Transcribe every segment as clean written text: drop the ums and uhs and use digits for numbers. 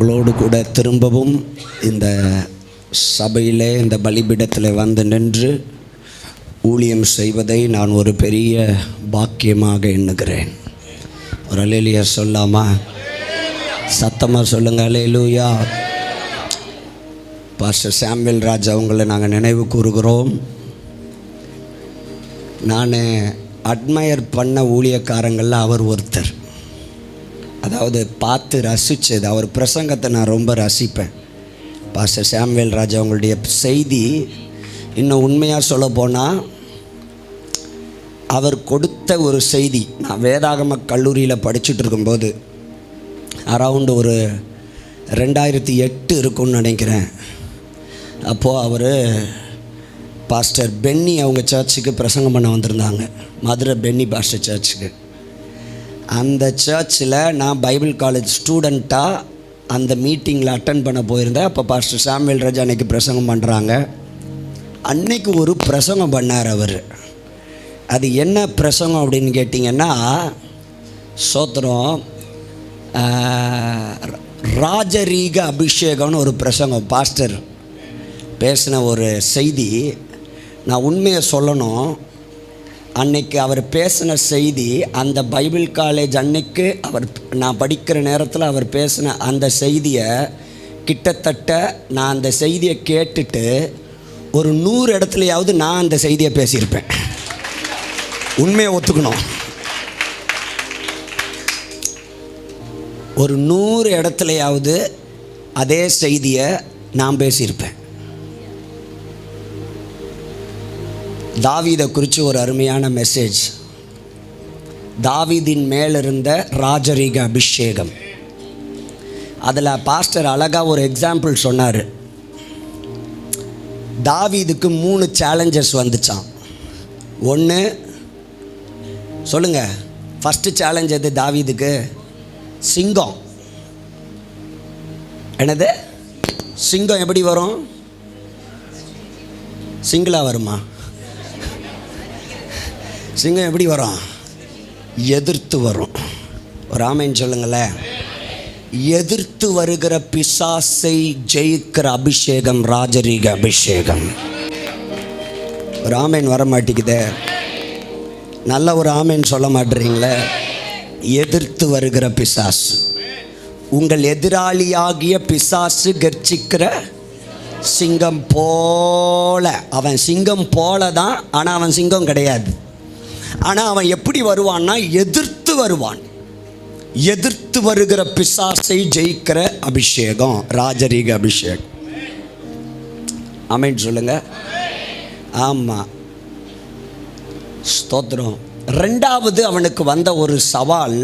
உங்களோடு கூட திரும்பவும் இந்த சபையிலே இந்த பலிபீடத்தில் வந்து நின்று ஊழியம் செய்வதை நான் ஒரு பெரிய பாக்கியமாக எண்ணுகிறேன். ஒரு அல்லேலூயா சொல்லாமா? சத்தமாக சொல்லுங்கள், அல்லேலூயா. பாஸ்டர் சாமுவேல் ராஜ் அவங்களை நாங்கள் நினைவு கூறுகிறோம். நான் அட்மையர் பண்ண ஊழியக்காரங்களில் அவர் ஒருத்தர். அதாவது பார்த்து ரசித்தது, அவர் பிரசங்கத்தை நான் ரொம்ப ரசிப்பேன். பாஸ்டர் சாமுவேல் ராஜ் அவங்களுடைய செய்தி இன்னும் உண்மையாக சொல்ல போனால் அவர் கொடுத்த ஒரு செய்தி, நான் வேதாகம கல்லூரியில் படிச்சுட்டு இருக்கும்போது அரவுண்டு ஒரு 2008 இருக்கும்னு நினைக்கிறேன். அப்போது அவர் பாஸ்டர் பென்னி அவங்க சர்ச்சுக்கு பிரசங்கம் பண்ண வந்திருந்தாங்க, மதுரை பென்னி பாஸ்டர் சர்ச்சுக்கு. அந்த சர்ச்சில் நான் பைபிள் காலேஜ் ஸ்டூடெண்ட்டாக அந்த மீட்டிங்கில் அட்டன் பண்ண போயிருந்தேன். அப்போ பாஸ்டர் சாமுவேல் ராஜ் அன்றைக்கி பிரசங்கம் பண்ணுறாங்க. அன்னைக்கு ஒரு பிரசங்கம் பண்ணார் அவர். அது என்ன பிரசங்கம் அப்படின்னு கேட்டிங்கன்னா, சோத்திரம் ராஜரீக அபிஷேகம்னு ஒரு பிரசங்கம். பாஸ்டர் பேசின ஒரு செய்தி, நான் உண்மையை சொல்லணும், அன்னைக்கு அவர் பேசின செய்தி, அந்த பைபிள் காலேஜ் அன்னைக்கு நான் படிக்கிற நேரத்தில் அவர் பேசின அந்த செய்தியை கிட்டத்தட்ட நான் அந்த செய்தியை கேட்டுட்டு ஒரு 100 இடத்துலையாவது நான் அந்த செய்தியை பேசியிருப்பேன். உண்மையை ஒத்துக்கணும், ஒரு 100 இடத்துலையாவது அதே செய்தியை நான் பேசியிருப்பேன். தாவீதை குறித்து ஒரு அருமையான மெசேஜ், தாவீதின் மேலிருந்த ராஜரீக அபிஷேகம். அதில் பாஸ்டர் அழகாக ஒரு எக்ஸாம்பிள் சொன்னார். தாவீதுக்கு 3 சேலஞ்சஸ் வந்துச்சான். ஒன்று சொல்லுங்கள், ஃபஸ்ட்டு சேலஞ்ச் எது தாவீதுக்கு? சிங்கம். என்னது? சிங்கம் எப்படி வரும்? சிங்கிளாக வருமா? சிங்கம் எப்படி வரும்? எதிர்த்து வரும். ஒரு ஆமேன் சொல்லுங்களேன். எதிர்த்து வருகிற பிசாசை ஜெயிக்கிற அபிஷேகம் ராஜரீக அபிஷேகம். ஒரு ஆமேன் வர மாட்டேங்குதே, நல்ல ஒரு ஆமேன் சொல்ல மாட்டேறீங்களே. எதிர்த்து வருகிற பிசாசு, உங்கள் எதிராளியாகிய பிசாசு கர்ச்சிக்கிற சிங்கம் போல. அவன் சிங்கம் போல தான், ஆனால் அவன் சிங்கம் கிடையாது. ஆனால் அவன் எப்படி வருவான்னா எதிர்த்து வருவான். எதிர்த்து வருகிற பிசாசை ஜெயிக்கிற அபிஷேகம் ராஜரீக அபிஷேகம். ஆமென் சொல்லுங்க. ஆமாம், ஸ்தோத்திரம். 2வது அவனுக்கு வந்த ஒரு சவால்,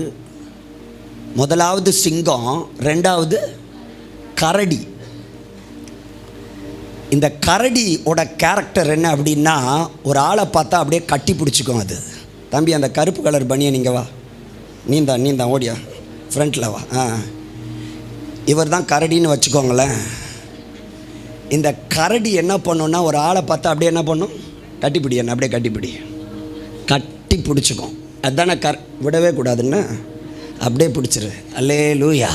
முதலாவது சிங்கம், 2வது கரடி. இந்த கரடியோட கேரக்டர் என்ன அப்படின்னா, ஒரு ஆளை பார்த்தா அப்படியே கட்டி பிடிச்சிக்கும். அது தம்பி, அந்த கருப்பு கலர் பனியை நீங்கள் வா, நீந்தான் ஓடியா, ஃப்ரண்ட்டில் வா. இவர் தான் கரடின்னு வச்சுக்கோங்களேன். இந்த கரடி என்ன பண்ணுன்னா, ஒரு ஆளை பார்த்தா அப்படியே என்ன பண்ணும்? கட்டிப்பிடி, என்ன அப்படியே கட்டி பிடிச்சிக்கும். அதுதானே விடவே கூடாதுன்னு அப்படியே பிடிச்சிரு. அல்லேலூயா.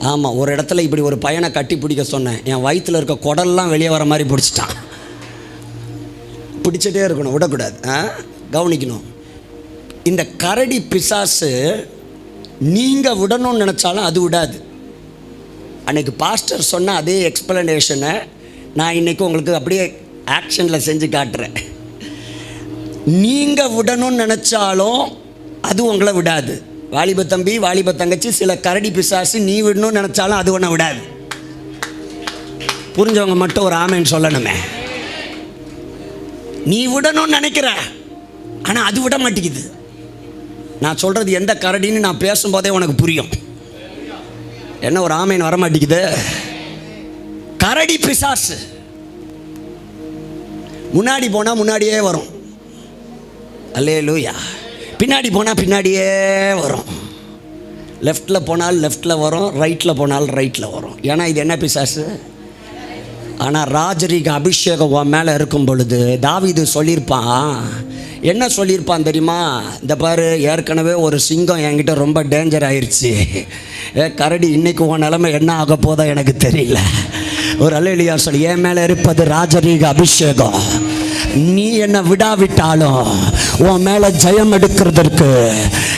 ஆமாம், ஒரு இடத்துல இப்படி ஒரு பையனை கட்டி பிடிக்க சொன்னேன். என் வயிற்றில் இருக்க குடல்லாம் வெளியே வர மாதிரி பிடிச்சிட்டான். பிடிச்சிட்டே இருக்கணும், விடக்கூடாது, கவனிக்கணும். இந்த கரடி பிசாசு நீங்கள் விடணும்னு நினச்சாலும் அது விடாது. அன்றைக்கி பாஸ்டர் சொன்ன அதே எக்ஸ்பிளனேஷனை நான் இன்றைக்கி உங்களுக்கு அப்படியே ஆக்ஷனில் செஞ்சு காட்டுறேன். நீங்கள் விடணும்னு நினச்சாலும் அது உங்களை விடாது. வாலிப தம்பி, வாலிப தங்கச்சி, சில கரடி பிசாசு நீ விடணும்னு நினச்சாலும் அது ஒன்றை விடாது. புரிஞ்சவங்க மட்டும் ஒரு ஆமேன்னு சொல்லணுமே. நீ விடணும்னு நினைக்கிற, ஆனால் அது விட மாட்டேங்குது. நான் சொல்கிறது எந்த கரடின்னு நான் பேசும்போதே உனக்கு புரியும். என்ன ஒரு ஆமேன் வர மாட்டேங்குது? கரடி பிசாசு முன்னாடி போனால் முன்னாடியே வரும். அல்லேலூயா. பின்னாடி போனால் பின்னாடியே வரும். லெஃப்டில் போனால் லெஃப்டில் வரும், ரைட்டில் போனால் ரைட்டில் வரும். ஏன்னா இது என்ன பிசாசு? ஆனால் ராஜரீக அபிஷேகம் உன் மேலே இருக்கும் பொழுது தாவீது சொல்லியிருப்பான். என்ன சொல்லியிருப்பான் தெரியுமா? இந்த பாரு, ஏற்கனவே ஒரு சிங்கம் என்கிட்ட ரொம்ப டேஞ்சர் ஆயிடுச்சு. கரடி, இன்னைக்கு உன் நிலைமை என்ன ஆக போதோ எனக்கு தெரியல. ஒரு அல்லேலூயா சொல்லி. என் மேலே இருப்பது ராஜரீக அபிஷேகம். நீ என்ன விடாவிட்டாலும் உன் மேலே ஜெயம் எடுக்கிறதற்கு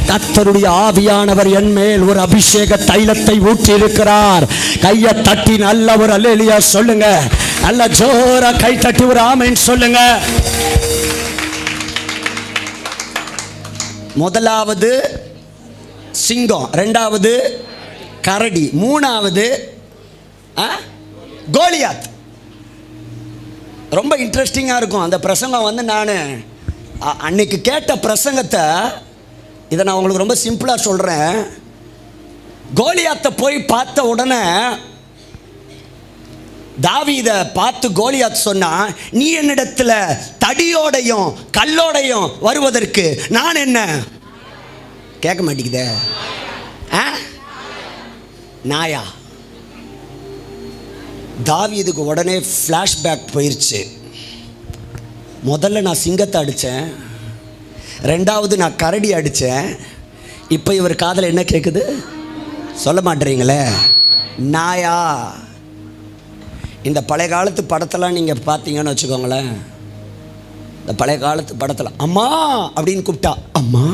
கர்த்தருடைய ஆவியானவர் என் மேல் ஒரு அபிஷேக தைலத்தை ஊற்றி இருக்கிறார். கையை தட்டி நல்ல ஒரு அல்லேலூயா சொல்லுங்க. நல்ல ஜோரா கை தட்டி ஒரு ஆமென் சொல்லுங்க. முதலாவது சிங்கம், ரெண்டாவது கரடி, மூணாவது கோலியாத். ரொம்ப இன்ட்ரெஸ்டிங்காக இருக்கும் அந்த பிரசங்கம். நான் அன்னைக்கு கேட்ட பிரசங்கத்தை இதை நான் உங்களுக்கு ரொம்ப சிம்பிளாக சொல்கிறேன். கோலியாத்தை போய் பார்த்த உடனே தாவீதை பார்த்து கோலியாத் சொன்னா, நீ என்னிடத்தில் தடியோடையும் கல்லோடையும் வருவதற்கு நான் என்ன? கேட்க மாட்டேங்குதே. நாயா? தாவீதுக்கு உடனே ஃப்ளாஷ்பேக் போயிடுச்சு. முதல்ல நான் சிங்கத்தை அடித்தேன், ரெண்டாவது நான் கரடி அடித்தேன், இப்போ இவர் காதில் என்ன கேட்குது? சொல்ல மாட்டேறீங்களே, நாயா. இந்த பழைய காலத்து படத்தெல்லாம் நீங்கள் பார்த்தீங்கன்னு வச்சுக்கோங்களேன். இந்த பழைய காலத்து படத்தில் அம்மா அப்படின்னு கூப்பிட்டா அம்மா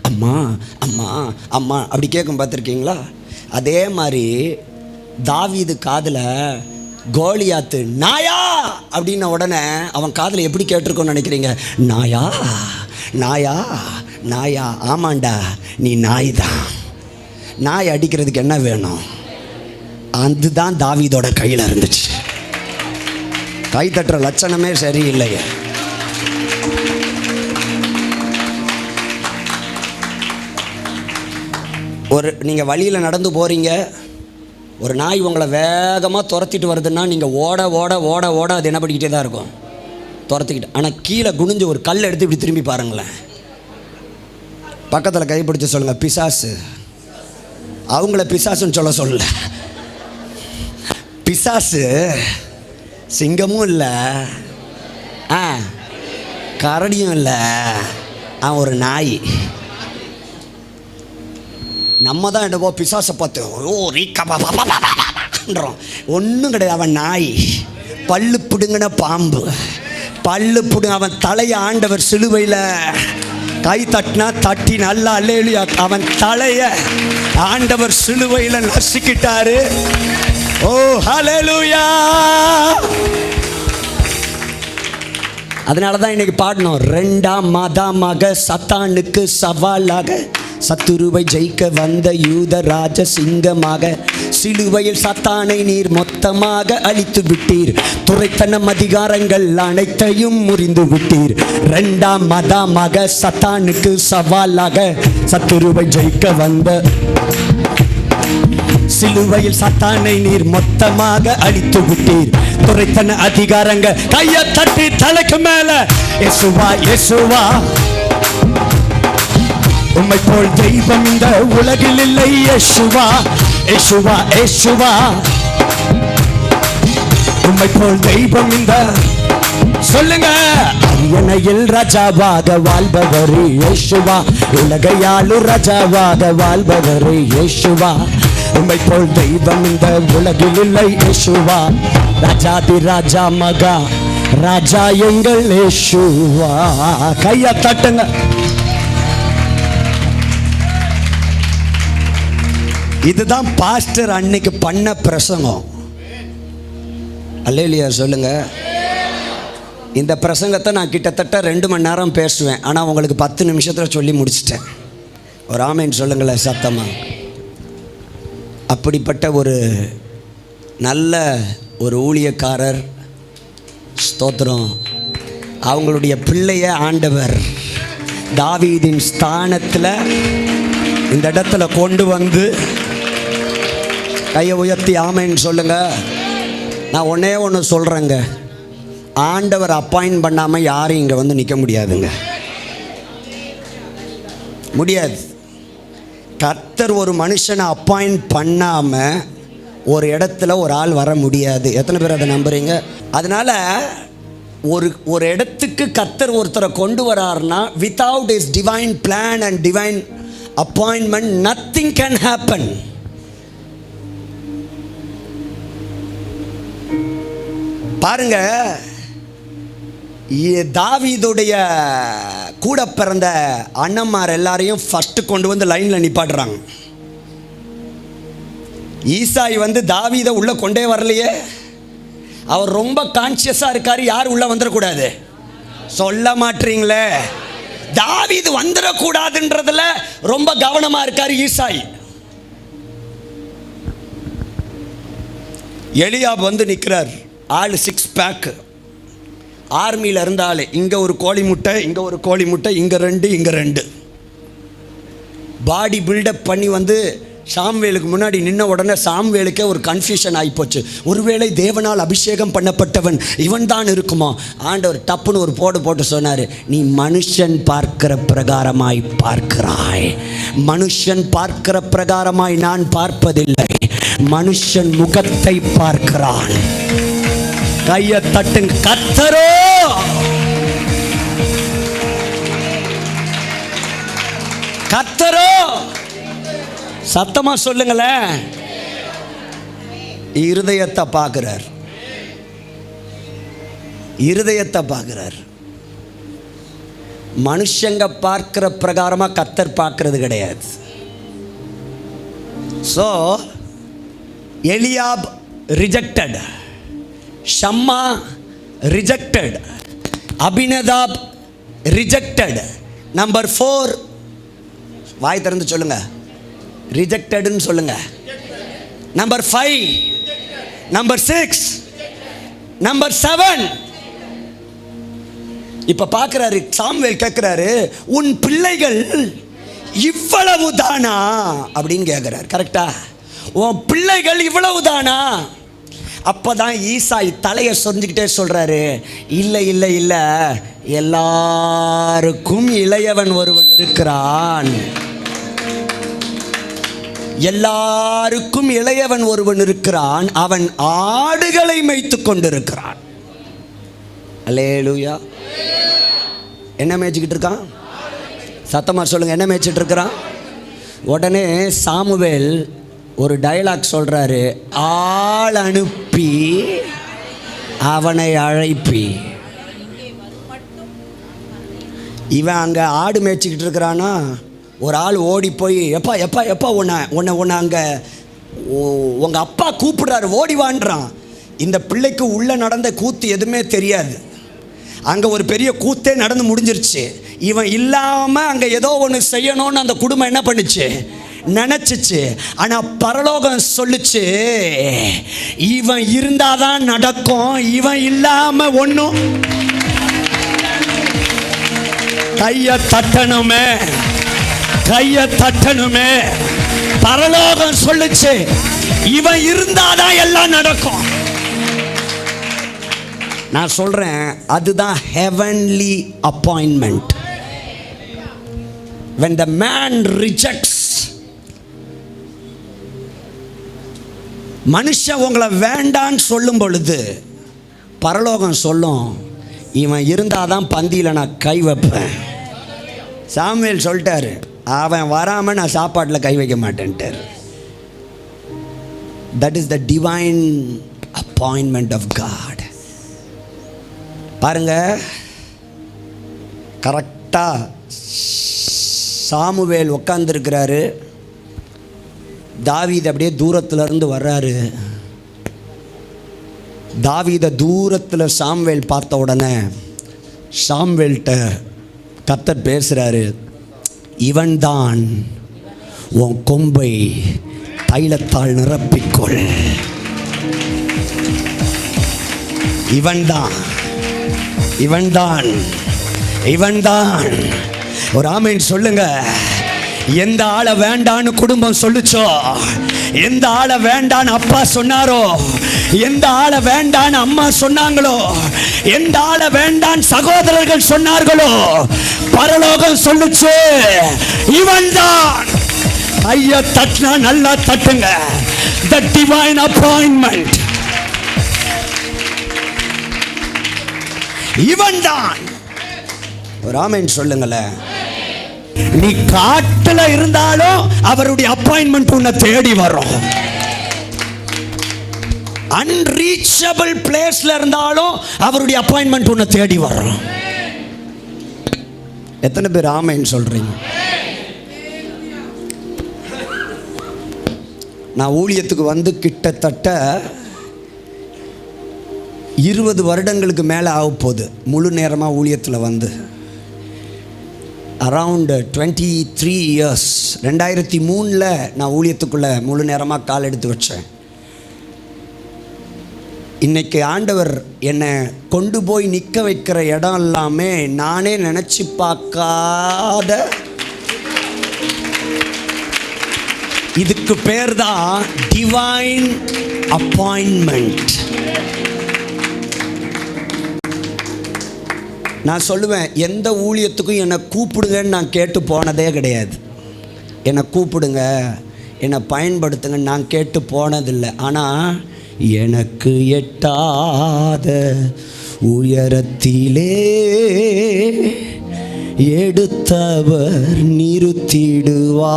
அம்மா அம்மா அம்மா அப்படி கேட்கும், பார்த்துருக்கீங்களா? அதே மாதிரி தாவீது காதில் கோலியாத்து நாயா அப்படின்ன உடனே அவன் காதில் எப்படி கேட்டிருக்கோன்னு நினைக்கிறீங்க? நாயா நாயா நாயா. ஆமாண்டா, நீ நாய் தான். நாய் அடிக்கிறதுக்கு என்ன வேணும்? அதுதான் தாவீதோட கையில் இருந்துச்சு. கை தட்டுற லட்சணமே சரியில்லையே. நீங்கள் வழியில் நடந்து போகிறீங்க, ஒரு நாய் உங்களை வேகமாக துரத்திட்டு வருதுன்னா நீங்கள் ஓட ஓட ஓட ஓட அது என்ன பண்ணிக்கிட்டே தான் இருக்கும், துரத்திக்கிட்டு. ஆனால் கீழே குனிஞ்சு ஒரு கல் எடுத்து இப்படி திரும்பி பாருங்களேன். பக்கத்தில் கைப்பிடிச்சு சொல்லுங்கள், பிசாசு. அவங்கள பிசாசுன்னு சொல்ல பிசாசு சிங்கமும் இல்லை, கரடியும் இல்லை, அவன் ஒரு நாய். நம்ம தான் என்னவோ பிசாசை பார்த்து ரீக்கன்றோம். ஒன்றும் கிடையாது, அவன் நாய். பல்லு பிடுங்கின பாம்பு, பல்லு பிடுங்க. அவன் தலையை ஆண்டவர் சிலுவையில் கை தட்டினா தட்டி நல்லா அல்லேலூயா. அவன் தலையை ஆண்டவர் சிலுவையில் நசுக்கிட்டாரு. ஓ ஹல்லேலூயா. அதனால தான் இன்னைக்கு பாடணும், ரெண்டாம் மாதமாக சத்தானுக்கு சவாலாக சத்துருவை ஜெயிக்க வந்த யூத ராஜ சிங்கமாக சிலுவையில் சத்தானை நீர் மொத்தமாக அழித்து விட்டீர். துரைத்தனம் அதிகாரங்கள் அனைத்தையும் முறிந்து விட்டீர். ரெண்டாம் மதமாக சத்தானுக்கு சவாலாக சத்துருவை ஜெயிக்க வந்த சிலுவையில் சத்தானை நீர் மொத்தமாக அழித்து விட்டீர். துரைத்தன அதிகாரங்கள். கையை தட்டி தலைக்கு மேல இயேசுவா இயேசுவா, உம்மை போல் தெய்வம் இந்த உலகில் இல்லை. இயேசுவா இயேசுவா இயேசுவா, உம்மை போல் தெய்வம் இந்த சொல்லுங்க. அரியணையில் ராஜாவாக வாழ்பவர் இயேசுவா, உலகையாளு ராஜாவாக வாழ்பவர் இயேசுவா, உம்மை போல் தெய்வம் இந்த உலகில் இல்லை. இயேசுவா ராஜாதி ராஜா மகா ராஜா எங்கள் இயேசுவா. கையை தட்டுங்க. இதுதான் பாஸ்டர் அன்னைக்கு பண்ண பிரசங்கம். அல்லேலூயா சொல்லுங்க. இந்த பிரசங்கத்தை நான் கிட்டத்தட்ட 2 மணி நேரம் பேசுவேன், ஆனால் உங்களுக்கு 10 நிமிஷத்தில் சொல்லி முடிச்சிட்டேன். ஒரு ஆமென் சொல்லுங்களேன் சத்தமா. அப்படிப்பட்ட ஒரு நல்ல ஒரு ஊழியக்காரர், ஸ்தோத்திரம். அவங்களுடைய பிள்ளைய ஆண்டவர் தாவீதின் ஸ்தானத்தில் இந்த இடத்துல கொண்டு வந்து கையை உயர்த்தி ஆமென் சொல்லுங்க. நான் ஒன்றே ஒன்று சொல்கிறேங்க, ஆண்டவர் அப்பாயின்ட் பண்ணாமல் யாரும் இங்கே வந்து நிற்க முடியாதுங்க, முடியாது. கர்த்தர் ஒரு மனுஷனை அப்பாயின்ட் பண்ணாமல் ஒரு இடத்துல ஒரு ஆள் வர முடியாது. எத்தனை பேர் அதை நம்புறீங்க? அதனால் ஒரு இடத்துக்கு கர்த்தர் ஒருத்தரை கொண்டு வராருன்னா without is divine plan and divine appointment nothing can happen. பாருங்க, தாவீதுடைய கூட பிறந்த அண்ணன்மார் எல்லாரையும் ஃபர்ஸ்ட் கொண்டு வந்து லைன்ல நிப்பாட்டுறாங்க. ஈசாய் வந்து தாவீதை உள்ள கொண்டே வரலையே. அவர் ரொம்ப கான்சியஸா இருக்காரு, யார் உள்ள வந்துடக்கூடாது. சொல்ல மாட்டீங்களே, தாவீது வந்துடக்கூடாதுன்றதுல ரொம்ப கவனமா இருக்காரு ஈசாய். எலியாப் வந்து நிற்கிறார், ஆள் 6 பேக், ஆர்மியில் இருந்தாலே. இங்கே ஒரு கோழி முட்டை, இங்கே ஒரு கோழி முட்டை, இங்கே 2, இங்கே 2. பாடி பில்டப் பண்ணி வந்து சாம்வேலுக்கு முன்னாடி நின்ன உடனே சாம்வேலுக்கே ஒரு கன்ஃபியூஷன் ஆகிப்போச்சு. ஒருவேளை தேவனால் அபிஷேகம் பண்ணப்பட்டவன் இவன் தான் இருக்குமா? ஆண்டவர் டப்புன்னு ஒரு போட்டு சொன்னார், நீ மனுஷன் பார்க்கிற பிரகாரமாய் பார்க்கிறாய். மனுஷன் பார்க்கிற பிரகாரமாய் நான் பார்ப்பதில்லை, மனுஷன் முகத்தை பார்க்கிறான். கையை தட்டுங்க, கர்த்தரோ கர்த்தரோ, சத்தமா சொல்லுங்களேன், இருதயத்தை பார்க்கிறார். இருதயத்தை பார்க்கிறார். மனுஷங்க பார்க்கிற பிரகாரமா கர்த்தர் பார்க்கிறது கிடையாது. So Eliab rejected, Shammah rejected, Abinadab rejected. Number 4, வாய் திறந்து சொல்லுங்க, ரிஜெக்டட்னு சொல்லுங்க. Number 5, number 6, number 7. இப்ப பார்க்கிறாரு சாமுவேல், கேட்கிறாரு, உன் பிள்ளைகள் இவ்வளவு தானா அப்படின்னு கேட்கிறார். கரெக்டா? உன் பிள்ளைகள் இவ்வளவு தானா? அப்பதான் ஈசாய் தலையை சொரிஞ்சுக்கிட்டே சொல்றாரு, இல்லை இல்லை இல்லை, எல்லாருக்கும் இளையவன் ஒருவன் இருக்கிறான். எல்லாருக்கும் இளையவன் ஒருவன் இருக்கிறான், அவன் ஆடுகளை மேய்த்து கொண்டிருக்கிறான். அல்லேலூயா. என்ன மேய்ச்சிக்கிட்டு இருக்கான்? சத்தமா சொல்லுங்க, என்ன மேய்ச்சிட்டு இருக்கிறான்? உடனே சாமுவேல் ஒரு டயலாக் சொல்றாரு, ஆள் அனுப்பி அவனை அழைப்பி. இவன் அங்க ஆடு மேய்ச்சிக்கிட்டு இருக்கிறானா, ஒரு ஆள் ஓடி போய், எப்பா எப்பா எப்பா உன்னை அங்கே உங்கள் அப்பா கூப்பிடுறாரு, ஓடிவான்றான். இந்த பிள்ளைக்கு உள்ளே நடந்த கூத்து எதுவுமே தெரியாது. அங்கே ஒரு பெரிய கூத்தே நடந்து முடிஞ்சிருச்சு. இவன் இல்லாமல் அங்கே ஏதோ ஒன்று செய்யணும்னு அந்த குடும்பம் என்ன பண்ணுச்சு, நினச்சிச்சு. ஆனால் பரலோகம் சொல்லுச்சு, இவன் இருந்தாதான் நடக்கும், இவன் இல்லாமல் ஒன்றும். கையை தட்டணுமே, கையை தட்டணுமே. பரலோகம் சொல்லுச்சு, இவன் இருந்தாதான் எல்லாம் நடக்கும். நான் சொல்றேன், அதுதான் heavenly appointment. When the man rejects, மனுஷன் உங்களை வேண்டான்னு சொல்லும் பொழுது பரலோகம் சொல்லும், இவன் இருந்தாதான் பந்தியில் நான் கை வைப்பேன். சாமுவேல் சொல்லிட்டாரு, அவன் வராமல் நான் சாப்பாட்டில் கை வைக்க மாட்டேன்ட்டார். That is the divine appointment of God. பாருங்க, கரெக்டாக சாமுவேல் உட்காந்துருக்கிறாரு, தாவீது அப்படியே தூரத்துலேருந்து வர்றாரு. தாவீதை தூரத்தில் சாமுவேல் பார்த்த உடனே சாமுவேல்கிட்ட கர்த்தர் பேசுகிறாரு, இவன்தான் உன் கொம்பை தைலத்தால் நிரப்பிக்கொள். இவன்தான் இவன்தான் இவன்தான். ஒரு ஆமீன் சொல்லுங்க. எந்த ஆளை வேண்டான்னு குடும்பம் சொல்லுச்சோ, எந்த ஆளை வேண்டான்னு அப்பா சொன்னாரோ, எந்த ஆளை வேண்டான்னு அம்மா சொன்னாங்களோ, எந்த ஆளை வேண்டான் சகோதரர்கள் சொன்னார்களோ, பரலோகம் சொல்லுச்சு, இவன் தான். ஐயா தட்டினா நல்லா தட்டுங்க. The divine appointment. இவன் தான். ஒரு ஆமென் சொல்லுங்களேன். நீ காட்டுல இருந்தாலும் அவருடைய அப்பாயின்மெண்ட் உன்னை தேடி வரும். அன்ரீச்சபிள் பிளேஸ்ல இருந்தாலும் அவருடைய அப்பாயின்மெண்ட் உன்னை தேடி வரும். எத்தனை பேர் ஆமென் சொல்றீங்க? நான் ஊழியத்துக்கு வந்து கிட்டத்தட்ட 20 வருடங்களுக்கு மேலே ஆகப்போகுது. முழு நேரமாக ஊழியத்தில் வந்து அரவுண்ட் 23 இயர்ஸ். 2003 நான் ஊழியத்துக்குள்ளே முழு நேரமாக கால் எடுத்து வச்சேன். இன்றைக்கி ஆண்டவர் என்னை கொண்டு போய் நிற்க வைக்கிற இடம் எல்லாமே நானே நினச்சி பார்க்காத, இதுக்கு பேர் தான் டிவைன் அப்பாயின்மெண்ட். நான் சொல்லுவேன், எந்த ஊழியத்துக்கும் என்னை கூப்பிடுங்கன்னு நான் கேட்டு போனதே கிடையாது. என்னை கூப்பிடுங்க, என்னை பயன்படுத்துங்கன்னு நான் கேட்டு போனதில்லை. ஆனால் எனக்கு எட்டாத உயரத்திலே எடுத்தவர் நிறுத்திடுவார்.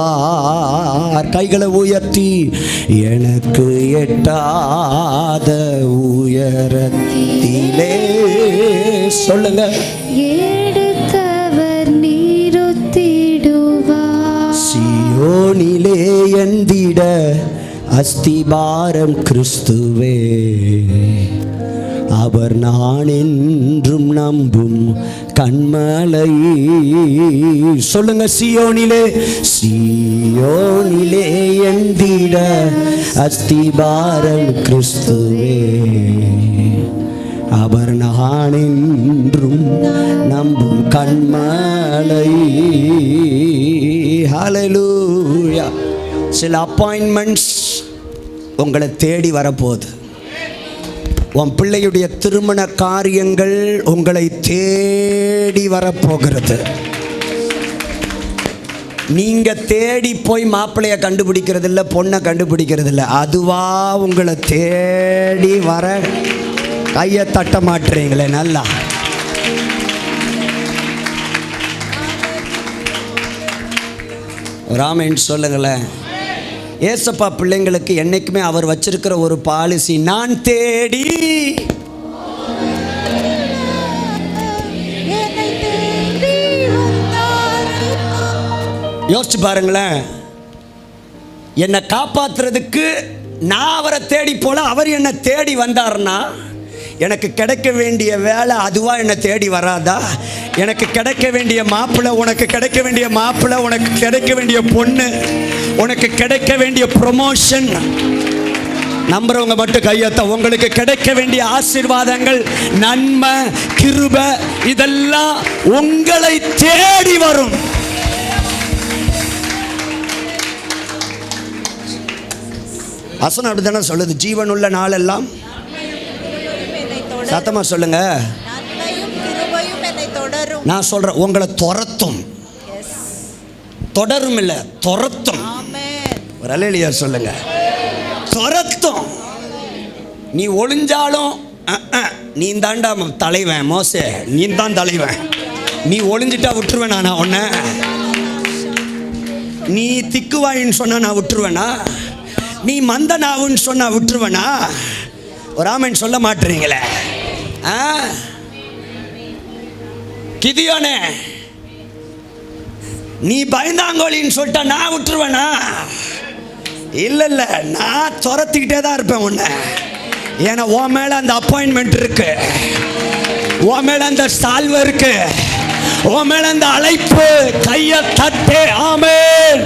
கைகளை உயர்த்தி, எனக்கு எட்டாத உயரத்திலே சொல்லுங்க, எடுத்தவர் நிறுத்திடுவார். சியோனிலே எந்திட அஸ்திபாரம் கிறிஸ்துவே, அவர் நான் என்றும் நம்பும் கண்மலை. சொல்லுங்க, சியோனிலே, சியோனிலே எந்திட அஸ்திபாரம் கிறிஸ்துவே, அவர் நான் என்றும் நம்பும் கண்மலை. ஹல்லேலூயா. சில அப்பாயின்மெண்ட்ஸ் உங்களை தேடி வரப்போகுது. உன் பிள்ளையுடைய திருமண காரியங்கள் உங்களை தேடி வரப்போகிறது. நீங்க தேடி போய் மாப்பிள்ளைய கண்டுபிடிக்கிறது இல்லை, பொண்ணை கண்டுபிடிக்கிறது இல்லை, அதுவா உங்களை தேடி வர. கையை தட்ட மாட்டுறீங்களே நல்லா. ராமன் சொல்லுங்களேன். ஏசப்பா பிள்ளைங்களுக்கு என்னைக்குமே அவர் வச்சிருக்கிற ஒரு பாலிசி, நான் தேடி யோசிச்சு பாருங்களேன். என்னை காப்பாத்துறதுக்கு நான் அவரை தேடி போல, அவர் என்னை தேடி வந்தார்னா எனக்கு கிடைக்க வேண்டிய வேலை அதுவா என்னை தேடி வராதா? எனக்கு கிடைக்க வேண்டிய மாப்பிள்ளை, உனக்கு கிடைக்க வேண்டிய மாப்பிள்ளை, உனக்கு கிடைக்க வேண்டிய பொண்ணு, உனக்கு கிடைக்க வேண்டிய ப்ரொமோஷன், நம்புறவங்க மட்டும் கையெழுத்த. உங்களுக்கு கிடைக்க வேண்டிய ஆசீர்வாதங்கள், நன்மை, கிருபை, இதெல்லாம் உங்களை தேடி வரும். வசனம் அப்படித்தானே சொல்லுது, ஜீவனுள்ள நாளெல்லாம். சத்தமா சொல்லுங்க, நான் சொல்றேன், உங்களை துரத்தும். தொடரும் இல்ல, துரத்தும். ஒரு அல்லேலூயா சொல்லுங்க. துரத்தும். நீ ஒளிஞ்சாலும் நீ தாண்டா தலைவன் மோசே, நீ தான் தலைவன், நீ ஒளிஞ்சிட்டா விட்டுருவேன் நான் உன்னை. நீ திக்குவாயின்னு சொன்னா நான் விட்டுருவேனா? நீ மந்த நாவுன்னு சொன்னா விட்டுருவேனா? ஒரு ஆமென் சொல்ல மாட்டீங்களே. கிதியோனே, நீ பயந்தாங்கோலின்னு சொல்லிட்டா நான் விட்டுருவேனா? இல்லை இல்லை, நான் துரத்திக்கிட்டே தான் இருப்பேன் உன்னை. ஏன்னா உன் மேலே அந்த அப்பாயின்மெண்ட் இருக்கு, உன் மேலே அந்த சால்வை இருக்கு, உன் மேலே அந்த அழைப்பு. கையை தட்டே ஆமென்.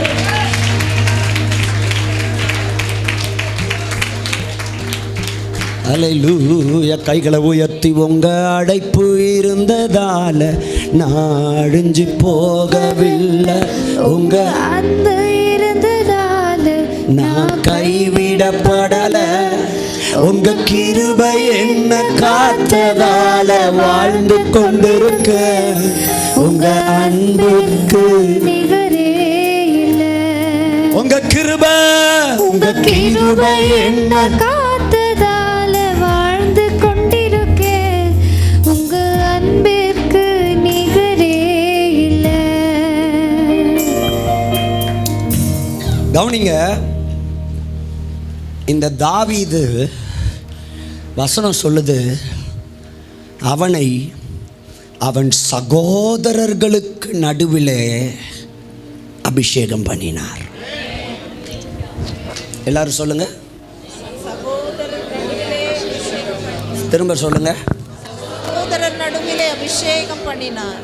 அல்லேலூயா. கைகளை உயர்த்தி, உங்க அழைப்பு இருந்ததால நான் அழிஞ்சு போகவில்லை, உங்க அன்பு இருந்ததால நான் கைவிடப்படல, உங்க கிருபை என்ன காத்ததால வாழ்ந்து கொண்டிருக்க, உங்க அன்புக்கு நிகரே இல்லை. உங்க கிருபை, உங்க கிருபை என்ன காத்ததால வாழ்ந்து கொண்டிருக்க, உங்க கவனிங்க, இந்த தாவீது வசனம் சொல்லுது, அவனை அவன் சகோதரர்களுக்கு நடுவிலே அபிஷேகம் பண்ணினார். எல்லாரும் சொல்லுங்க, திரும்ப சொல்லுங்க. சகோதரர் நடுவிலே அபிஷேகம் பண்ணினார்.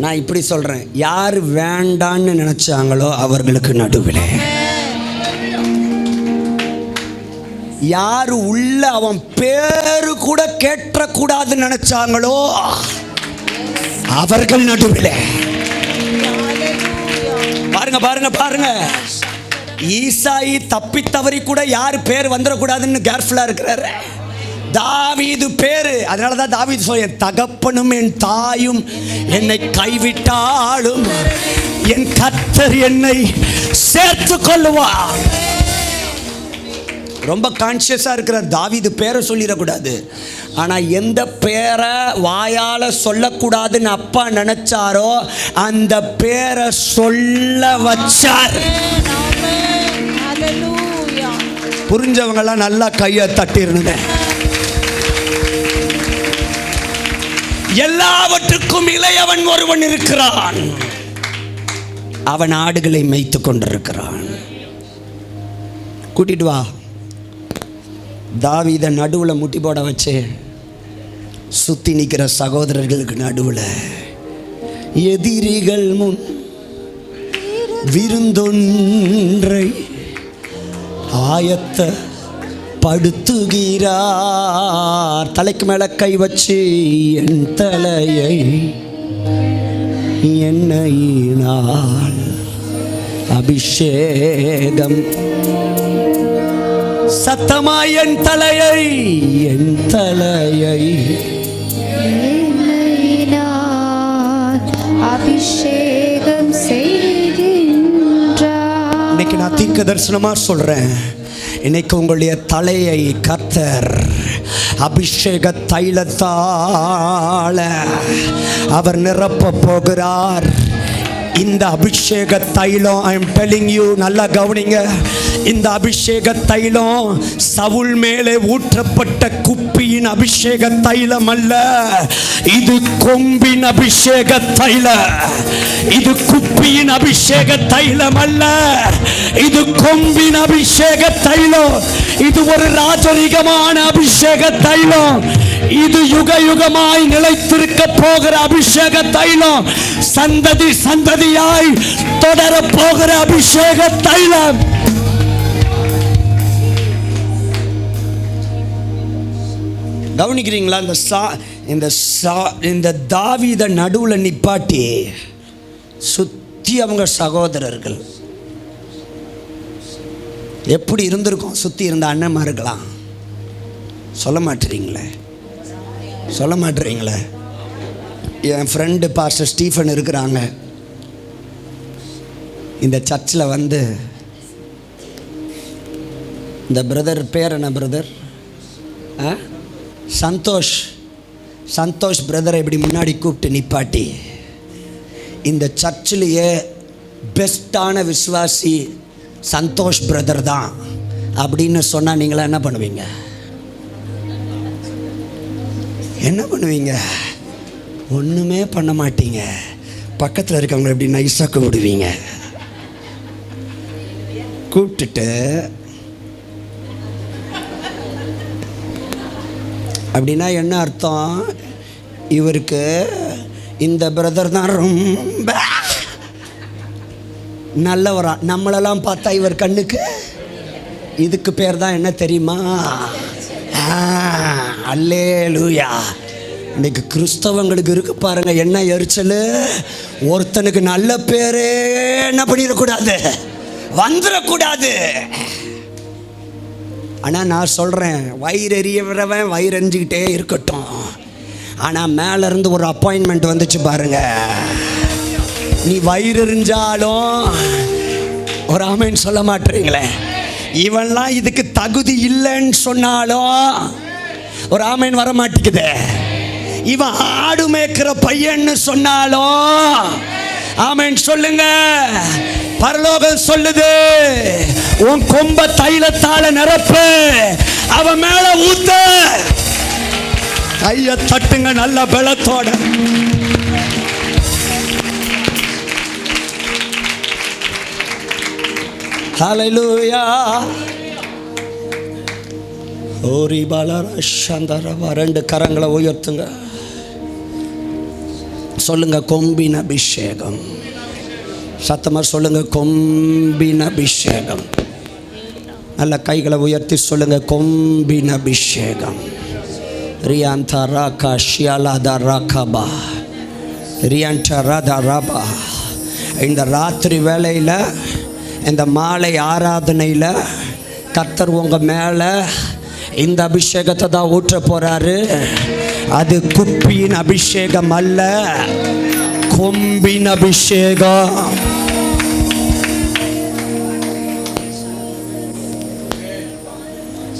நான் இப்படி சொல்றேன், யார் வேண்டான்னு நினைச்சாங்களோ அவர்களுக்கு நடுவிலே, யாரு உள்ள அவன் பேரு கூட கேட்டக்கூடாதுன்னு நினைச்சாங்களோ அவர்கள் நடுவிலே. பாருங்க பாருங்க பாருங்க, ஈசாயி தப்பி தவறி கூட யார் பேர் வந்துடக்கூடாதுன்னு கேர்ஃபுல்லா இருக்கிறாரு. தாவீது பேரு, அதனாலதான் தாவீது சொல்ல, என் தகப்பனும் என் தாயும் என்னை கைவிட்டாலும் என் கர்த்தர் என்னை சேர்த்து கொள்ளுவார். ரொம்ப கான்சியஸா இருக்கிற தாவீது பேரை சொல்லிடக்கூடாது. ஆனா எந்த பேரை வாயால சொல்லக்கூடாதுன்னு அப்பா நினைச்சாரோ அந்த பேரை சொல்ல வச்சார். புரிஞ்சவங்க எல்லாம் நல்லா கையை தட்டிருந்த. எல்லாவற்றுக்கும் இளையவன் ஒருவன் இருக்கிறான், அவன் ஆடுகளை மேய்த்து கொண்டிருக்கிறான். கூட்டிட்டு வா. தாவீதை நடுவில் முட்டி போட வச்சு சுத்தி நிற்கிற சகோதரர்களுக்கு நடுவில் எதிரிகள் முன் விருந்தொன்றை ஆயத்த படுத்துகிறார். தலைக்கு மேல கை வச்சு என் தலையை எண்ணெயினால் அபிஷேகம், சத்தமாய் என் தலையை அபிஷேகம் செய்கின்றார். இன்னைக்கு நான் தீர்க்க தரிசனமா சொல்றேன், இன்னைக்கு உங்களுடைய தலையை கர்த்தர் அபிஷேக தைலத்தால அவர் நிரப்ப போகிறார். இந்த அபிஷேக தைலம், ஐ எம் டெல்லிங் யூ, நல்லா கவனிங்க, இந்த அபிஷேக தைலம் சவுல் மேலே ஊற்றப்பட்ட குப்பியின் அபிஷேக தைலம் அல்ல, இது கொம்பின் அபிஷேக தைலம். இது குப்பியின் அபிஷேக தைலம் அல்ல, இது கொம்பின் அபிஷேக தைலம். இது ஒரு ராஜரிகமான அபிஷேக தைலம். இது யுக யுகமாய் நிலைத்திருக்க போகிற அபிஷேக தைலம். சந்ததி சந்ததியாய் தொடர போகிற அபிஷேக தைலம். கவனிக்கிறீங்களா? இந்த தாவீதை நடுவில் நிப்பாட்டி சுத்தி அவங்க சகோதரர்கள். எப்படி இருந்திருக்கும் சுத்தி இருந்த அண்ணன்மா இருக்கலாம்? சொல்ல மாட்டீங்களே. என் ஃப்ரெண்டு பாஸ்டர் ஸ்டீஃபன் இருக்கிறாங்க. இந்த சர்ச்சில் வந்து இந்த பிரதர் பேர் என்ன பிரதர்? சந்தோஷ் பிரதரை இப்படி முன்னாடி கூப்பிட்டு நிப்பாட்டி, இந்த சர்ச்சிலேயே பெஸ்டான விசுவாசி சந்தோஷ் பிரதர் தான் அப்படின்னு சொன்னா நீங்களா என்ன பண்ணுவீங்க? ஒண்ணுமே பண்ண மாட்டீங்க. பக்கத்தில் இருக்கவங்க எப்படி நைஸா கூப்பிடுவீங்க. கூப்பிட்டுட்டு அப்படின்னா என்ன அர்த்தம்? இவருக்கு இந்த பிரதர் தான் ரொம்ப நல்லவரா. நம்மளெல்லாம் பார்த்தா இவர் கண்ணுக்கு இதுக்கு பேர் தான் என்ன தெரியுமா? அல்லேலூயா. இன்னைக்கு கிறிஸ்தவங்களுக்கு இருக்கு பாருங்க என்ன எரிச்சல். ஒருத்தனுக்கு நல்ல பேரே என்ன பண்ணிடக்கூடாது, வந்துடக்கூடாது. ஆனால் நான் சொல்கிறேன், வயிறு எறியவரவன் வயிறு எரிஞ்சுக்கிட்டே இருக்கட்டும். ஆனால் மேலேருந்து ஒரு அப்பாயின்மெண்ட் வந்துச்சு பாருங்க. நீ வயிறு எறிஞ்சாலும் ஒரு ஆமைன்னு சொல்ல மாட்டீங்களே. இவன்லாம் இதுக்கு தகுதி இல்லைன்னு சொன்னாலும் ஒரு ஆமைன் வர மாட்டேங்குது. இவன் ஆடு மேய்க்கிற பையன்னு சொன்னாலும் ஆமைன்னு சொல்லுங்க. பரலோகம் சொல்லுது, உன் கொம்ப தைலத்தால நிரப்பு, அவன் மேல ஊத்த. கைய தட்டுங்க நல்ல பலத்தோட. ஹல்லேலூயா. ஓரி பாலர சந்தரவா. ரெண்டு கரங்களை உயர்த்துங்க, சொல்லுங்க கொம்பின் அபிஷேகம். சத்தமா சொல்லுங்க கொம்பின் அபிஷேகம். நல்ல கைகளை உயர்த்தி சொல்லுங்க கொம்பின் அபிஷேகம். ரியாந்தா ராகா ஷியாலாதா ராகாபா ரியாண்டா ராதா ராபா. இந்த ராத்திரி வேளையில், இந்த மாலை ஆராதனையில் கர்த்தர் உங்கள் மேலே இந்த அபிஷேகத்தை தான் ஊற்ற போகிறாரு. அது குப்பியின் அபிஷேகம் அல்ல, கொம்பின் அபிஷேகம்.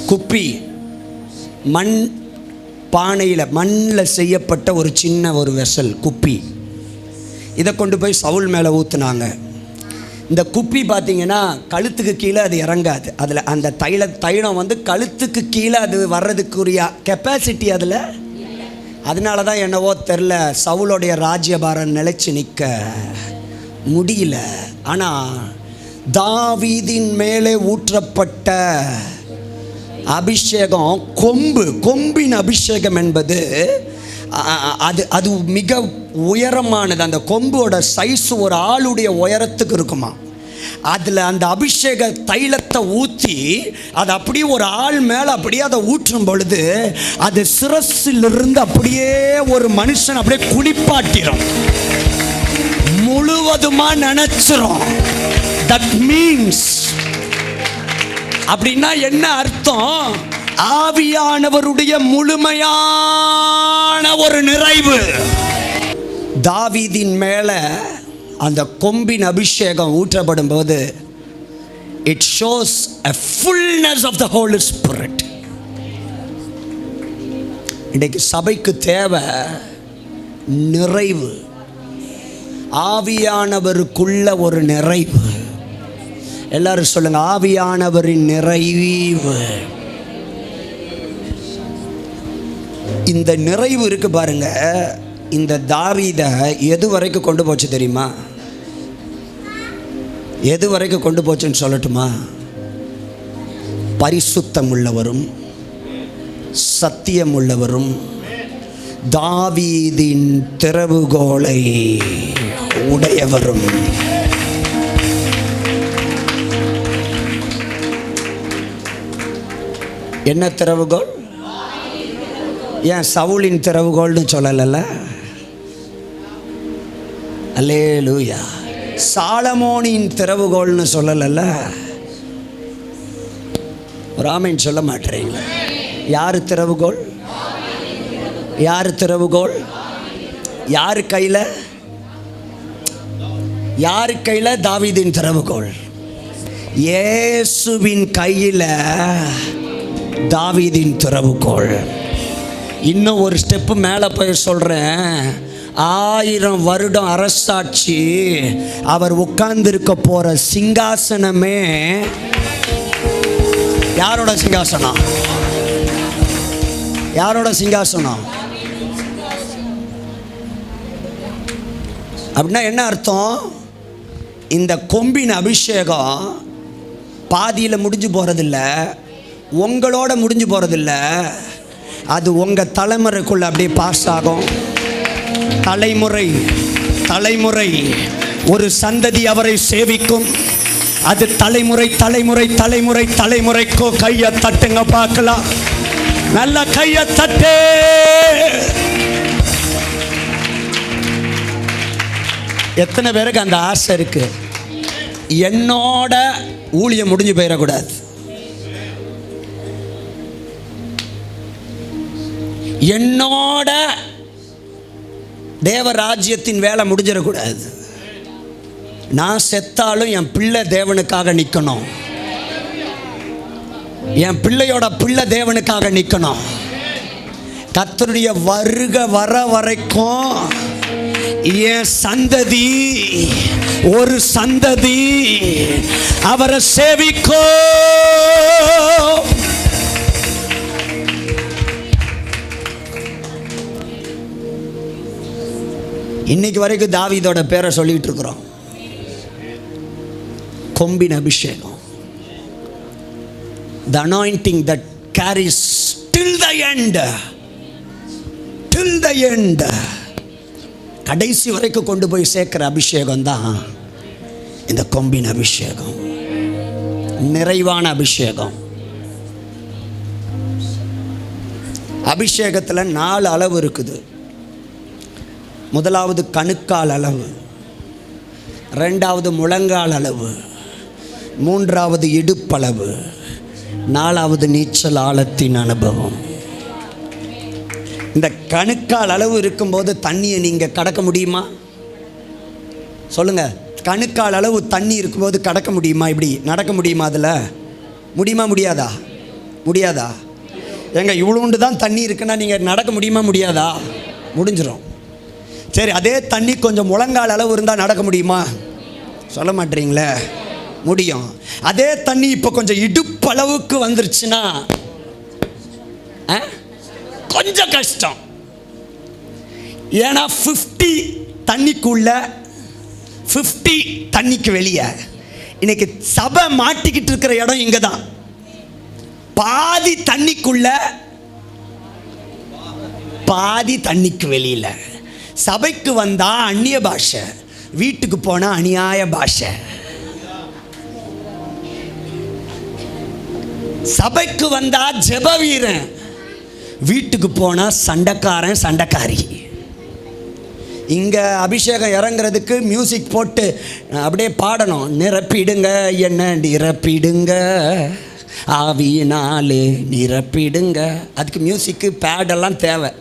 குப்பி மண் பானையில், மண்ணில் செய்யப்பட்ட ஒரு சின்ன ஒரு வெசல் குப்பி. இதை கொண்டு போய் சவுல் மேலே ஊற்றுனாங்க. இந்த குப்பி பார்த்தீங்கன்னா கழுத்துக்கு கீழே அது இறங்காது. அதில் அந்த தைலம் வந்து கழுத்துக்கு கீழே அது வர்றதுக்குரிய கெப்பாசிட்டி அதில். அதனால தான் என்னவோ தெரில, சவுளுடைய ராஜ்யபாரம் நிலைச்சு நிற்க முடியல. ஆனால் தாவீதின் மேலே ஊற்றப்பட்ட அபிஷேகம் கொம்பின் அபிஷேகம் என்பது அது மிக உயரமானது. அந்த கொம்போட சைஸ் ஒரு ஆளுடைய உயரத்துக்கு இருக்குமா. அதில் அந்த அபிஷேக தைலத்தை ஊற்றி அது அப்படியே ஒரு ஆள் மேலே அப்படியே அதை ஊற்றும் பொழுது அது சிரசிலிருந்து அப்படியே ஒரு மனுஷன் அப்படியே குளிப்பாட்டிடும், முழுவதுமாக நினைச்சிரும். தட் மீன்ஸ் அப்படின்னா என்ன அர்த்தம்? ஆவியானவருடைய முழுமையான ஒரு நிறைவு. தாவீதின் மேல அந்த கொம்பின் அபிஷேகம் ஊற்றப்படும் போது it shows a fullness of the Holy Spirit. இன்றைக்கு சபைக்கு தேவை நிறைவு, ஆவியானவருக்குள்ள ஒரு நிறைவு. எல்லாரும் சொல்லுங்க ஆவியானவரின் நிறைவு. இந்த நிறைவு இருக்கு பாருங்க. இந்த தாவீதை எது வரைக்கும் கொண்டு போச்சு தெரியுமா? எது வரைக்கும் கொண்டு போச்சுன்னு சொல்லட்டுமா? பரிசுத்தம் உள்ளவரும் சத்தியம் உள்ளவரும் தாவீதின் திறவுகோலை உடையவரும். என்ன திறவுகோல்? ஏன் சவுலின் திறவுகோல்னு சொல்லல? அல்லேலூயா. சாலமோனின் திறவுகோல்னு சொல்லல? ராமன் சொல்ல மாட்டேறீங்க. யாரு திறவுகோல்? யாரு திறவுகோல்? யாரு கையில? யாரு கையில? தாவீதின் திறவுகோல். இயேசுவின் கையில தாவீதின் திறவுகோல். இன்னும் ஒரு ஸ்டெப்பு மேலே போய் சொல்கிறேன். 1000 வருடம் அரசாட்சி அவர் உட்கார்ந்திருக்க போகிற சிங்காசனமே யாரோட சிங்காசனம்? யாரோட சிங்காசனம்? அப்படின்னா என்ன அர்த்தம்? இந்த கொம்பின் அபிஷேகம் பாதியில் முடிஞ்சு போகிறதில்ல, உங்களோட முடிஞ்சு போகிறதில்ல. அது உங்கள் தலைமுறைக்குள்ள அப்படியே பாஸ் ஆகும். தலைமுறை தலைமுறை ஒரு சந்ததி அவரை சேவிக்கும். அது தலைமுறை தலைமுறை தலைமுறை தலைமுறைக்கோ. கையை தட்டுங்க பார்க்கலாம். நல்ல கையை தட்டு. எத்தனை பேருக்கு அந்த ஆசை இருக்கு? என்னோட ஊழியம் முடிஞ்சு போயிடக்கூடாது, என்னோட தேவராஜ்யத்தின் வேலை முடிஞ்சிடக்கூடாது, நான் செத்தாலும் என் பிள்ளை தேவனுக்காக நிற்கணும், என் பிள்ளையோட பிள்ளை தேவனுக்காக நிற்கணும். கர்த்தருடைய வருகை வர வரைக்கும் என் சந்ததி ஒரு சந்ததி அவரை சேவிக்கோ. இன்னைக்கு வரைக்கும் தாவீதோட பேரை சொல்லிட்டு இருக்கிறோம். கொம்பின் அபிஷேகம், the anointing that carries till the end, till the end, கடைசி வரைக்கும் கொண்டு போய் சேர்க்கிற அபிஷேகம் தான் இந்த கொம்பின் அபிஷேகம், நிறைவான அபிஷேகம். அபிஷேகத்தில் 4 அளவு இருக்குது. முதலாவது கணுக்கால் அளவு, 2வது முழங்கால் அளவு, 3வது இடுப்பளவு, 4வது நீச்சல் ஆழத்தின் அனுபவம். இந்த கணுக்கால் அளவு இருக்கும்போது தண்ணியை நீங்கள் கடக்க முடியுமா? சொல்லுங்க, கணுக்கால் அளவு தண்ணி இருக்கும்போது கடக்க முடியுமா? இப்படி நடக்க முடியுமா? அதில் முடியுமா? முடியாதா? முடியாதா? ஏங்க இவ்வளோண்டு தான் தண்ணி இருக்குன்னா நீங்கள் நடக்க முடியுமா? முடியாதா? முடிஞ்சிடும். சரி, அதே தண்ணி கொஞ்சம் முழங்கால் அளவு இருந்தால் நடக்க முடியுமா? சொல்ல மாட்டீங்களே. முடியும். அதே தண்ணி இப்போ கொஞ்சம் இடுப்பளவுக்கு வந்துருச்சுன்னா கொஞ்சம் கஷ்டம். ஏன்னா 50 தண்ணிக்குள்ள 50 தண்ணிக்கு வெளியே. இன்னைக்கு சபை மாட்டிக்கிட்டு இருக்கிற இடம் இங்கே தான். பாதி தண்ணிக்குள்ள, பாதி தண்ணிக்கு வெளியில். சபைக்கு வந்தா அந்நிய பாஷை, வீட்டுக்கு போனா அநியாய பாஷை. சபைக்கு வந்தா ஜெப வீரன், வீட்டுக்கு போனா சண்டைக்காரன் சண்டைக்காரி. இங்க அபிஷேகம் இறங்குறதுக்கு மியூசிக் போட்டு அப்படியே பாடணும். நிரப்பிடுங்க என்ன நிரப்பிடுங்க, ஆவியினாலே நிரப்பிடுங்க. அதுக்கு மியூசிக்கு பேடெல்லாம் தேவை.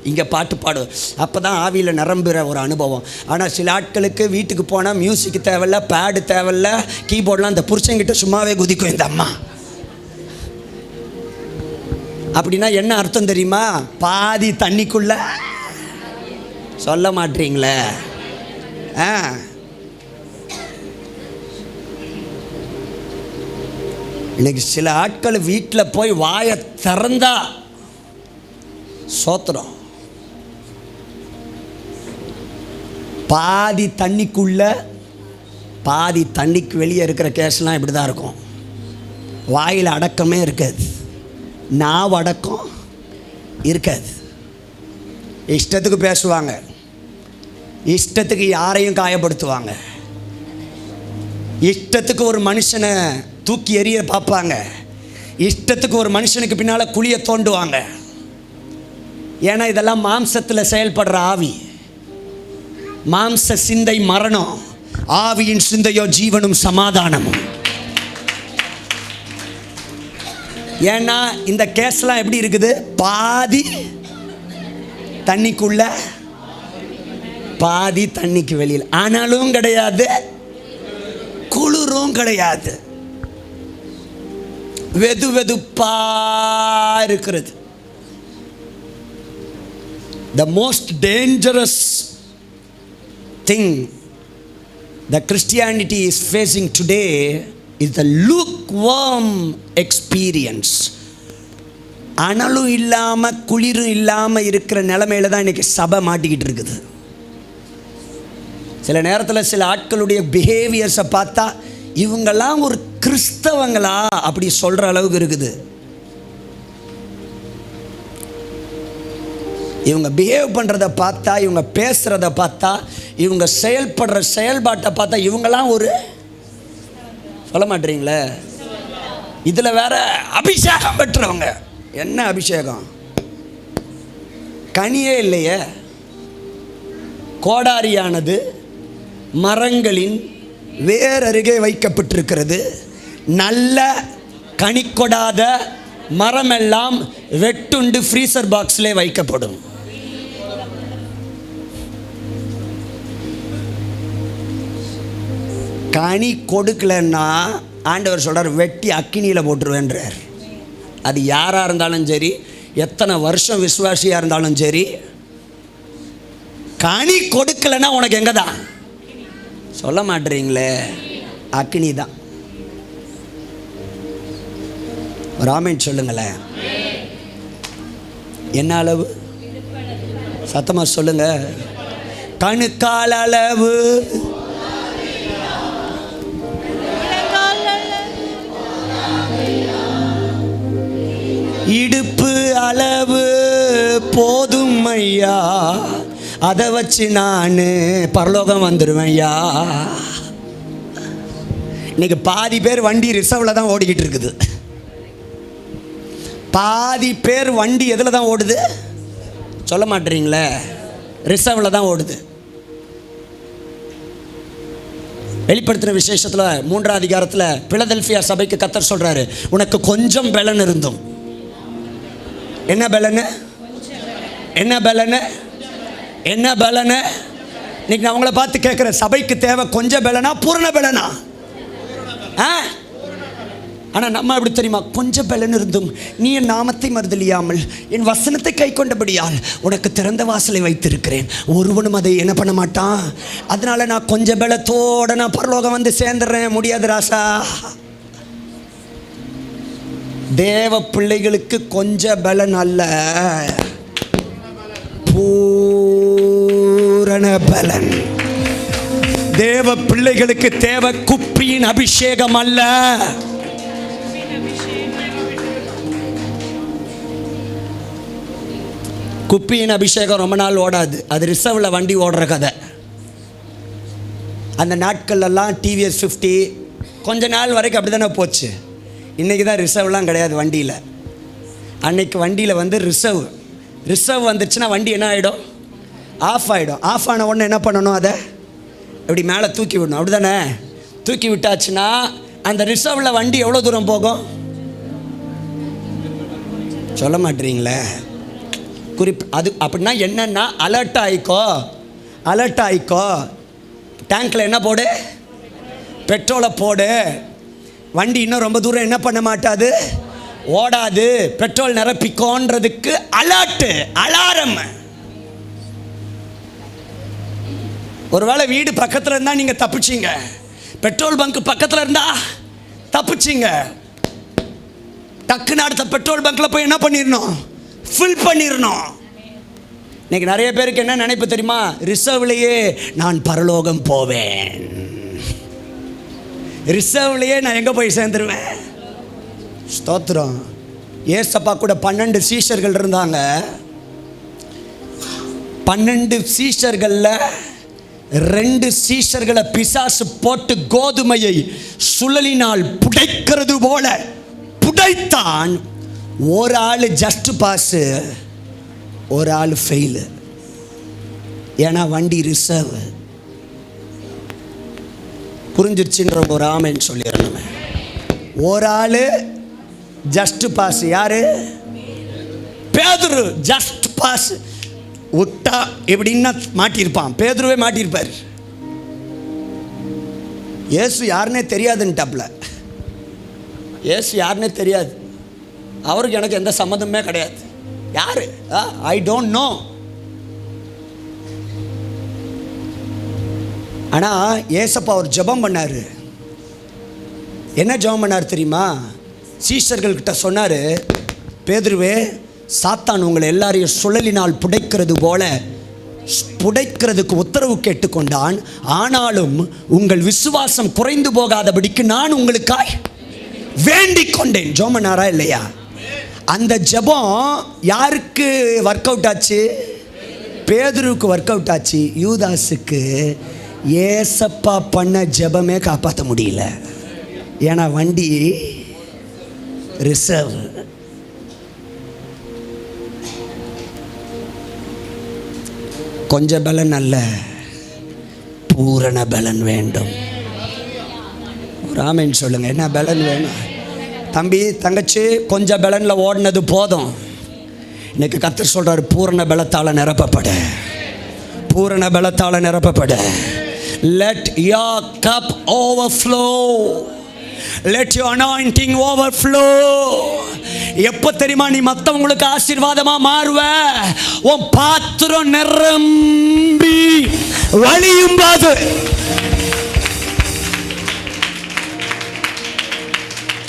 இங்கே பாட்டு பாடும், அப்போ தான் ஆவியில் நிரம்புகிற ஒரு அனுபவம். ஆனால் சில ஆட்களுக்கு வீட்டுக்கு போனால் மியூசிக் தேவையில்ல, பேடு தேவையில்ல, கீபோர்டெலாம் இந்த புருஷங்கிட்ட சும்மாவே குதிக்கும் இந்த அம்மா. அப்படின்னா என்ன அர்த்தம் தெரியுமா? பாதி தண்ணிக்குள்ள. சொல்ல மாட்டீங்களே. இன்னைக்கு சில ஆட்கள் வீட்டில் போய் வாயை திறந்தா சோத்திரம். பாதி தண்ணிக்குள்ள, பாதி தண்ணிக்கு வெளியே இருக்கிற கேஸ்லாம் இப்படி தான் இருக்கும். வாயில் அடக்கமே இருக்காது, நாவு அடக்கம் இருக்காது. இஷ்டத்துக்கு பேசுவாங்க, இஷ்டத்துக்கு யாரையும் காயப்படுத்துவாங்க, இஷ்டத்துக்கு ஒரு மனுஷனை தூக்கி எறிய பார்ப்பாங்க, இஷ்டத்துக்கு ஒரு மனுஷனுக்கு பின்னால் குழியை தோண்டுவாங்க. ஏன்னா இதெல்லாம் மாம்சத்தில் செயல்படுற ஆவி. மாம்ச சிந்தை மரணம், ஆவியின் சிந்தையோ ஜீவனும் சமாதானமும். ஏன்னா இந்த கேஸ்லாம் எப்படி இருக்குது? பாதி தண்ணிக்குள்ள, பாதி தண்ணிக்கு வெளியில். ஆனாலும் கிடையாது, குளிரும் கிடையாது, வெது வெதுப்பா இருக்கிறது. The most dangerous thing that Christianity is facing today is the lukewarm experience. அனலும் இல்லாமல் குளிரும் இல்லாமல் இருக்கிற நிலைமையில தான் இன்றைக்கி சபை மாட்டிக்கிட்டு இருக்குது. சில நேரத்தில் சில ஆட்களுடைய பிஹேவியர்ஸை பார்த்தா இவங்கெல்லாம் ஒரு கிறிஸ்தவங்களா அப்படி சொல்கிற அளவுக்கு இருக்குது. இவங்க பிஹேவ் பண்ணுறத பார்த்தா, இவங்க பேசுகிறத பார்த்தா, இவங்க செயல்படுற செயல்பாட்டை பார்த்தா இவங்கெல்லாம் ஒரு, சொல்ல மாட்டீங்களே. இதில் வேற அபிஷேகம் பெற்றவங்க. என்ன அபிஷேகம்? கனியே இல்லையே. கோடாரியானது மரங்களின் வேறருகே வைக்கப்பட்டிருக்கிறது. நல்ல கனி கொடாத மரமெல்லாம் வெட்டுண்டு ஃப்ரீசர் பாக்ஸ்லே வைக்கப்படும். கனி கொடுக்கலன்னா ஆண்டவர் சொல்கிறார், வெட்டி அக்கினியில் போட்டுருவேன்றார். அது யாராக இருந்தாலும் சரி, எத்தனை வருஷம் விசுவாசியாக இருந்தாலும் சரி, கனி கொடுக்கலன்னா உனக்கு எங்கே தான்? சொல்ல மாட்டீங்களே, அக்னி தான். ஒரு ஆமென் சொல்லுங்களேன். என்ன அளவு? சத்தமா சொல்லுங்க. கணுக்கால் அளவு, இடுப்பு அளவு போதும் ஐயா, அதை வச்சு நான் பரலோகம் வந்துடுவேன் ஐயா. இன்னைக்கு பாதி பேர் வண்டி ரிசர்வில் தான் ஓடிக்கிட்டு இருக்குது. பாதி பேர் வண்டி எதில் தான் ஓடுது? சொல்ல மாட்டீங்களே, ரிசர்வில் தான் ஓடுது. வெளிப்படுத்தின விசேஷத்தில் 3ஆம் அதிகாரத்தில் பிலதெல்பியா சபைக்கு கர்த்தர் சொல்கிறாரு, உனக்கு கொஞ்சம் பலன் இருந்தும். என்ன பலனு? என்ன பலனு? என்ன பலனு? இன்னைக்கு நான் உங்களை பார்த்து கேட்குறேன், சபைக்கு தேவை கொஞ்சம் பலனா பூரண பலனா? ஆனால் நம்ம எப்படி தெரியுமா? கொஞ்சம் பலன் இருந்தும் நீ என் நாமத்தை மறுதலியாமல் என் வசனத்தை கை கொண்டபடியால் உனக்கு திறந்த வாசலை வைத்திருக்கிறேன், ஒருவனும் அதை என்ன பண்ண மாட்டான். அதனால நான் கொஞ்சம் பலத்தோட நான் பரலோகம் வந்து சேர்ந்துடுறேன். முடியாது ராசா. தேவ பிள்ளைகளுக்கு கொஞ்ச பலன் அல்ல, பூரண பலன். தேவ பிள்ளைகளுக்கு தேவை குப்பியின் அபிஷேகம் அல்ல. குப்பியின் அபிஷேகம் ரொம்ப நாள் ஓடாது, அது ரிசர்வில் வண்டி ஓடுற கதை. அந்த நாட்கள்லாம் டிவிஎஸ் 50 கொஞ்ச நாள் வரைக்கும் அப்படி தானே போச்சு. இன்றைக்கி தான் ரிசர்வ்லாம் கிடையாது வண்டியில். அன்னைக்கு வண்டியில் வந்து ரிசர்வ் வந்துச்சுன்னா வண்டி என்ன ஆகிடும்? ஆஃப் ஆகிடும். ஆஃப் ஆன உடனே என்ன பண்ணணும்? அதை இப்படி மேலே தூக்கி விடணும். அப்படி தானே? தூக்கி விட்டாச்சுன்னா அந்த ரிசர்வில் வண்டி எவ்வளோ தூரம் போகும்? சொல்ல மாட்டீங்களே. அது அப்படின்னா என்னென்னா, அலர்ட் ஆகிக்கோ. டேங்க்கில் என்ன போடு? பெட்ரோலை போடு. வண்டி இன்னும் ரொம்ப தூரம் என்ன பண்ண மாட்டாது, ஓடாது. பெட்ரோல் நிரப்பிக்கோன்றதுக்கு அலர்ட்டு, அலாரம். ஒருவேளை வீடு பக்கத்தில் இருந்தால் நீங்கள் தப்பிச்சிங்க, பெட்ரோல் பங்க் பக்கத்தில் இருந்தால் தப்பிச்சிங்க. டக்குன்னு அடுத்த பெட்ரோல் பங்க்கில் போய் என்ன பண்ணிடணும்? ஃபில் பண்ணிடணும். இன்னைக்கு நிறைய பேருக்கு என்ன நினைப்பு தெரியுமா? ரிசர்வ்லையே நான் பரலோகம் போவேன், ரிசர்வ்லையே நான் எங்கே போய் சேர்ந்துருவேன். ஸ்தோத்திரம். ஏசப்பா கூட 12 சீஷர்கள் இருந்தாங்க. 12 சீஷர்களில் 2 சீஷர்களை பிசாசு போட்டு கோதுமையை சுழலினால் புடைக்கிறது போல புடைத்தான். ஒரு ஆள் ஜஸ்ட் பாஸு, ஒரு ஆள் ஃபெயிலு. ஏன்னா வண்டி ரிசர்வ். புரிஞ்சிருச்சுன்ற ஒரு ஆமைன்னு சொல்லிடணும். ஒரு ஆள் ஜஸ்ட் பாஸ். யாரு? பேதுரு ஜஸ்ட் பாஸ். விட்டா எப்படின்னா மாட்டியிருப்பான். பேதுருவே மாட்டியிருப்பார். இயேசு யாருன்னே தெரியாதுன்ட்டாப்ல. இயேசு யாருன்னே தெரியாது, அவருக்கு எனக்கு எந்த சம்மந்தமே கிடையாது. யாரு? I don't know. ஆனால் ஏசப்பா அவர் ஜெபம் பண்ணார். என்ன ஜெபம் பண்ணார் தெரியுமா? சீஷர்கள்கிட்ட சொன்னார், பேதுருவே, சாத்தான் உங்களை எல்லாரையும் சுழலினால் புடைக்கிறது போல புடைக்கிறதுக்கு உத்தரவு கேட்டுக்கொண்டான். ஆனாலும் உங்கள் விசுவாசம் குறைந்து போகாதபடிக்கு நான் உங்களுக்காய் வேண்டிக் கொண்டேன். ஜெபம் பண்ணாரா இல்லையா? அந்த ஜெபம் யாருக்கு ஒர்க் அவுட் ஆச்சு? பேதுருவுக்கு ஒர்க் அவுட் ஆச்சு. யூதாஸுக்கு ஏசப்பா பண்ண ஜெபமே காப்பாற்ற முடியல. ஏன்னா வண்டி ரிசர்வ். கொஞ்சம் பலன் அல்ல, பூரண பலன் வேண்டும். ராமன் சொல்லுங்க, என்ன பலன் வேணும்? தம்பி தங்கச்சி, கொஞ்சம் பலனில் ஓடினது போதும். இன்னைக்கு கர்த்தர் சொல்றாரு, பூரண பலத்தால் நிரப்பப்பட, பூரண பலத்தால் நிரப்பப்பட. Let your cup overflow. Let your anointing overflow. எப்போ தெரியுமா நீ மற்றவங்களுக்கு ஆசீர்வாதமா மாறுவ? உன் பாத்திரம் நிரம்பி வழியும் போது.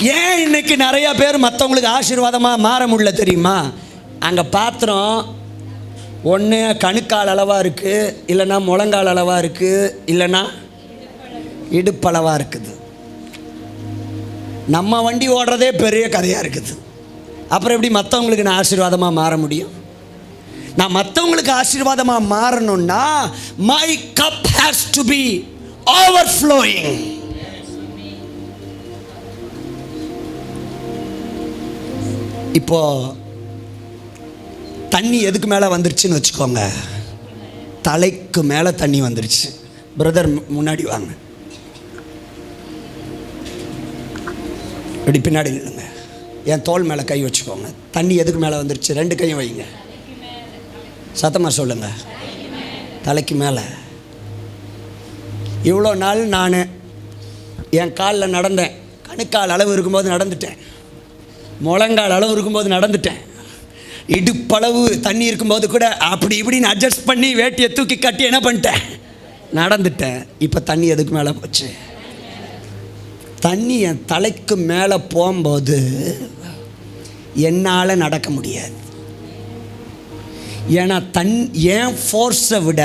ஏன் இன்னைக்கு நிறைய பேர் மற்றவங்களுக்கு ஆசீர்வாதமாக மாற முடியல தெரியுமா? அங்கே பாத்திரம் ஒன்று கணுக்கால் அளவாக இருக்குது, இல்லைன்னா முழங்கால் அளவாக இருக்குது, இல்லைன்னா இடுப்பளவாக இருக்குது. நம்ம வண்டி ஓடுறதே பெரிய கதையாக இருக்குது. அப்புறம் எப்படி மற்றவங்களுக்கு நான் ஆசீர்வாதமாக மாற முடியும்? நான் மற்றவங்களுக்கு ஆசீர்வாதமாக மாறணும்னா my cup has to be overflowing. இப்போ தண்ணி எதுக்கு மேலே வந்துருச்சுன்னு வச்சுக்கோங்க, தலைக்கு மேலே தண்ணி வந்துருச்சு. பிரதர் முன்னாடி வாங்க, இப்படி பின்னாடி இல்லைங்க, என் தோல் மேலே கை வச்சுக்கோங்க. தண்ணி எதுக்கு மேலே வந்துருச்சு? ரெண்டு கையும் வைங்க, சத்தமாக சொல்லுங்க. தலைக்கு மேலே. இவ்வளோ நாள் நான் என் காலில் நடந்தேன், கணுக்கால் அளவு இருக்கும்போது நடந்துட்டேன், முழங்கால் அளவு இருக்கும்போது நடந்துட்டேன், இடுப்பளவு தண்ணி இருக்கும்போது கூட அப்படி இப்படின்னு அட்ஜஸ்ட் பண்ணி வேட்டியை தூக்கி கட்டி என்ன பண்ணிட்டேன், நடந்துட்டேன். இப்போ தண்ணி எதுக்கு மேலே போச்சு? தண்ணி என் தலைக்கு மேலே போகும்போது என்னால் நடக்க முடியாது. ஏன்னா என் ஃபோர்ஸை விட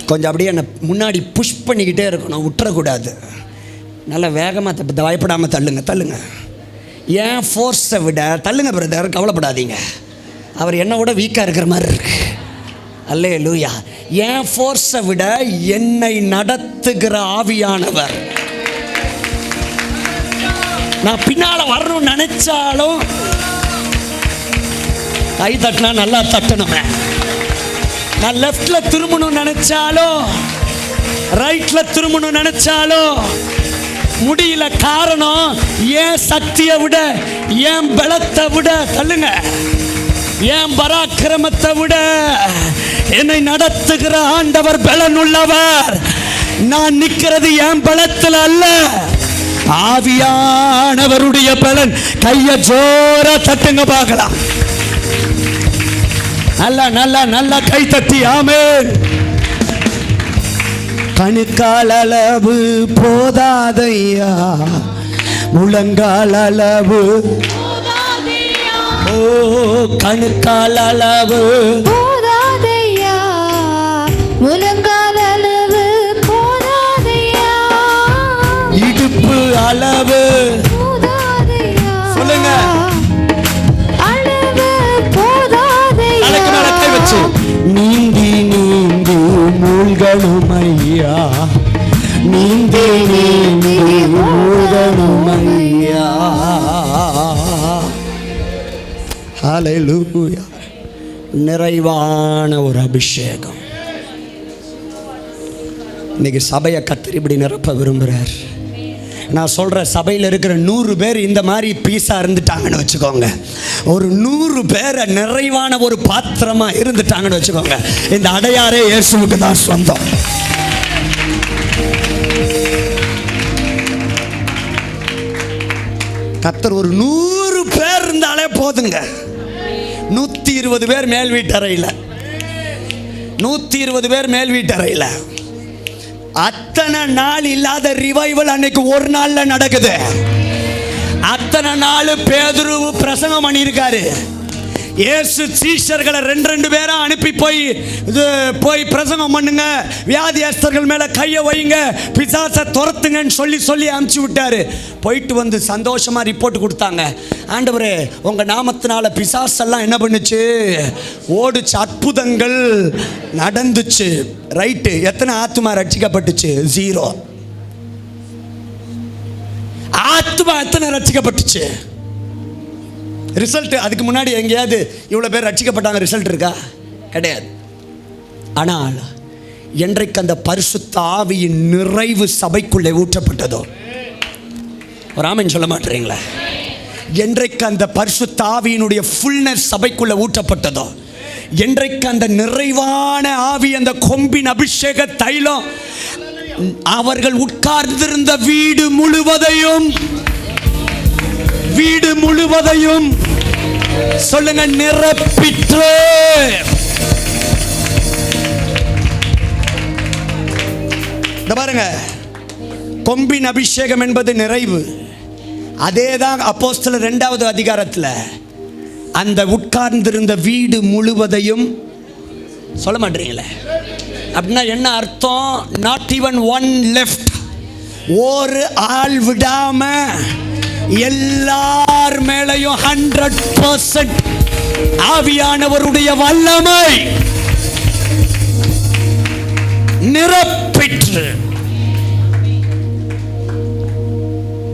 கொஞ்சம் அப்படியே என்னை முன்னாடி புஷ் பண்ணிக்கிட்டே இருக்கணும், விட்டுறக்கூடாது. நல்லா வேகமாக பயப்படாமல் தள்ளுங்க. என் ஃபோர்ஸை விட தள்ளுங்க பிரதர், கவலைப்படாதீங்க. அவர் என்னை விட வீக்காக இருக்கிற மாதிரி இருக்கு. அல்லேலூயா. என் ஃபோர்ஸை விட என்னை நடத்துகிற ஆவியானவர். நான் பின்னால் வரணும்னு நினைச்சாலும் கை தட்டினா நல்லா தட்டணுமே. நான் லெஃப்டில் திரும்பணும்னு நினைச்சாலும் ரைட்டில் திரும்பணும்னு நினைச்சாலும் முடியல. காரணம் ஏன் சக்தியை விட, ஏன் பலத்தை விட, தள்ளுங்க, ஏன் பராக்கிரமத்தை விட என்னை நடத்துகிற ஆண்டவர் பலன் உள்ளவர். நான் நிற்கிறது என் பலத்தில் அல்ல, ஆவியானவருடைய பலன். கைய ஜோர தட்டுங்க பார்க்கலாம். நல்லா கை தட்டி ஆமென். கணுக்கால் அளவு போதாதையா, முழங்கால் அளவு, ஓ கணுக்கால் அளவு போதாதையா, முழங்கால் அளவு போதாதையா, இடுப்பு அளவு போதாதையா, சொல்லுங்க, அளவு போதாதையா, தலைக்கு மேல கை வச்சு நீந்தி மூழ்கணும் ஐயா, நீந்தி மூழ்கணும் ஐயா. ஹல்லேலூயா. நிறைவான ஒரு அபிஷேகம். இன்னைக்கு சபையை கர்த்தர் இப்படி நிரப்ப விரும்புகிறார். நான் சொல்கிற சபையில் இருக்கிற 100 பேர் இந்த மாதிரி பீஸாக இருந்துட்டாங்கன்னு வச்சுக்கோங்க, ஒரு 100 பேரை நிறைவான ஒரு பாத்திரமாக இருந்துட்டாங்கன்னு வச்சுக்கோங்க, இந்த அடையாரே இயேசுவுக்கு தான் சொந்தம். கர்த்தர் ஒரு 100 பேர் இருந்தாலே போதுங்க. 120 பேர் மேல் வீட்டறையில், 120 பேர் மேல் வீட்டறையில். அத்தனை நாள் இல்லாத ரிவைவல் அன்னைக்கு ஒரு நாள்ல நடக்குது. அத்தனை நாள் பேதுரு பிரசங்கம் பண்ணியிருக்காரு. இயேசு சீஷர்களை 2 பேரா அனுப்பி போய் பிரசங்கம் பண்ணுங்க, வியாதியஸ்தர்கள் மேல கையை வைங்க, பிசாசை துரத்துங்கன்னு சொல்லி அனுப்பிச்சு விட்டாரு. போயிட்டு வந்து சந்தோஷமா ரிப்போர்ட் கொடுத்தாங்க. ஆண்டவரே, உங்க நாமத்தினால பிசாசெல்லாம் என்ன பண்ணுச்சு? ஓடுச்சு, அற்புதங்கள் நடந்துச்சு. ரைட்டு. எத்தனை ஆத்துமா ரட்சிக்கப்பட்டுச்சு? 0. ஆத்துமா எத்தனை ரட்சிக்கப்பட்டுச்சு? ரிசல்ட் அதுக்கு முன்னாடி எங்கேயாவது இவ்வளோ பேர் ரட்சிக்கப்பட்டாங்க ரிசல்ட் இருக்கா? கிடையாது. ஆனால் என்றைக்கு அந்த பரிசுத்த ஆவியின் நிறைவு சபைக்குள்ளே ஊற்றப்பட்டதோ, ஒரு ஆமென் சொல்ல மாட்டீங்களா? என்றைக்கு அந்த பரிசுத்த ஆவியினுடைய ஃபுல்னஸ் சபைக்குள்ளே ஊற்றப்பட்டதோ, என்றைக்கு அந்த நிறைவான ஆவி, அந்த கொம்பின் அபிஷேக தைலம் அவர்கள் உட்கார்ந்திருந்த வீடு முழுவதையும் சொல்லுங்க, நிரப்பிற்று. பாருங்க, கொம்பின் அபிஷேகம் என்பது நிறைவு. அதே தான் அப்போஸ்தலர் 2வது அதிகாரத்தில் அந்த உட்கார்ந்திருந்த வீடு முழுவதையும் சொல்ல மாட்டீங்களே. அப்படின்னா என்ன அர்த்தம்? Not even one left. ஒரு ஆள் விடாம எல்லார் மேலையும் 100% ஆவியானவருடைய வல்லமை நிரப்பிற்று.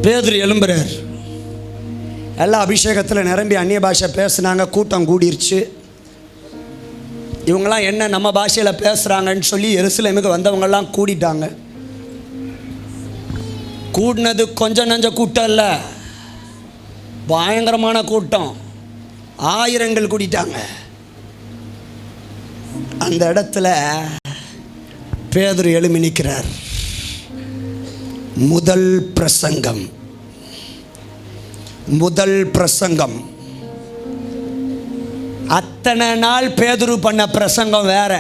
பேதுரு எழும்புறார். எல்லா அபிஷேகத்தில் நிரம்பி அந்நிய பாஷை பேசுனாங்க. கூட்டம் கூடிருச்சு. இவங்கெல்லாம் என்ன நம்ம பாஷையில் பேசுகிறாங்கன்னு சொல்லி எருசலேமுக்கு வந்தவங்கெல்லாம் கூடிட்டாங்க. கூடினது கொஞ்சம் நஞ்ச கூட்டம் இல்லை, பயங்கரமான கூட்டம். 1000 கூடிட்டாங்க. அந்த இடத்துல பேதுரு எழும்பி நிற்கிறார். முதல் பிரசங்கம். அத்தனை நாள் பேதுரு பண்ண பிரசங்கம் வேற,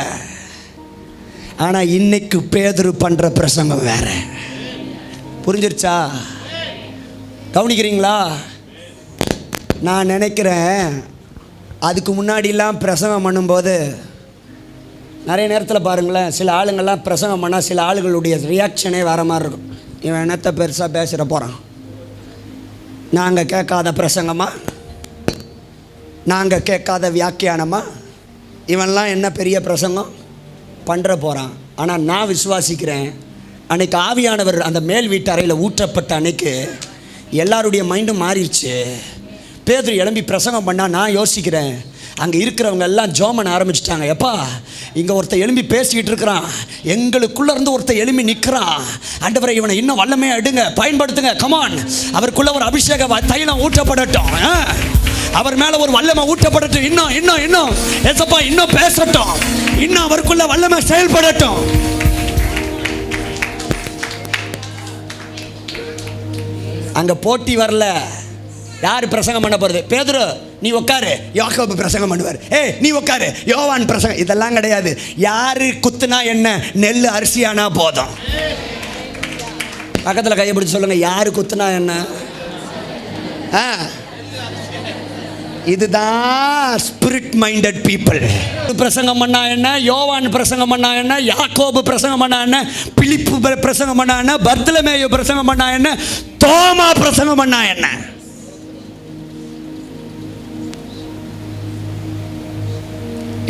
ஆனால் இன்னைக்கு பேதுரு பண்ணுற பிரசங்கம் வேற. புரிஞ்சிருச்சா? கவனிக்கிறீங்களா? நான் நினைக்கிறேன் அதுக்கு முன்னாடிலாம் பிரசங்கம் பண்ணும்போது நிறைய நேரத்தில் பாருங்களேன், சில ஆளுங்கள்லாம் பிரசங்கம் பண்ணால் சில ஆளுகளுடைய ரியாக்ஷனே வேறு மாதிரி இருக்கும். இவன் என்னத்தை பெருசாக பேசுகிற போகிறான், நாங்கள் கேட்காத பிரசங்கமா, நாங்கள் கேட்காத வியாக்கியானமா, இவன்லாம் என்ன பெரிய பிரசங்கம் பண்ணுற போகிறான். ஆனால் நான் விசுவாசிக்கிறேன், அன்னைக்கு ஆவியானவர் அந்த மேல் வீட்டு அறையில் ஊற்றப்பட்ட அன்னைக்கு எல்லாருடைய மைண்டும் மாறிடுச்சு. பேதுரு எழும்பி பிரசங்கம் பண்ணால் நான் யோசிக்கிறேன், அங்கே இருக்கிறவங்க எல்லாம் ஜோமன் ஆரம்பிச்சிட்டாங்க. எப்பா, இங்கே ஒருத்தர் எழும்பி பேசிக்கிட்டு இருக்கிறான், எங்களுக்குள்ளே இருந்து ஒருத்தர் எழும்பி நிற்கிறான். ஆண்டவரை இவனை இன்னும் வல்லமையாக எடுங்க, பயன்படுத்துங்க, கமான். அவருக்குள்ள ஒரு அபிஷேக தைலம் ஊற்றப்படட்டும், அவர் மேலே ஒரு வல்லமை ஊற்றப்படட்டும், இன்னும் ஏசப்பா இன்னும் பேசட்டும், இன்னும் அவருக்குள்ள வல்லமை செயல்படட்டும். அங்கே போட்டி வரல. யார் பிரசங்கம் பண்ண போகிறது? பேதுரு நீ உட்காரு, யாக்கோபு பிரசங்கம் பண்ணுவார். நீ உட்காரு, யோவான் பிரசங்கம். இதெல்லாம் கிடையாது. யாரு குத்துனா என்ன, நெல் அரிசியானா போதும். பக்கத்தில் கையை பிடிச்சி சொல்லுங்க, யாரு குத்துனா என்ன. இதுதான் ஸ்பிரிட் மைண்டட் பீப்புள். பிரசங்கம் பண்ணா என்ன, யோவான் பிரசங்கம் பண்ணா என்ன, யாக்கோபு பிரசங்கம் பண்ணா என்ன, பிலிப்பு பிரசங்கம் பண்ணா என்ன, பர்தலமேயு பிரசங்கம் பண்ணா என்ன, தோமா பிரசங்கம் பண்ணா என்ன.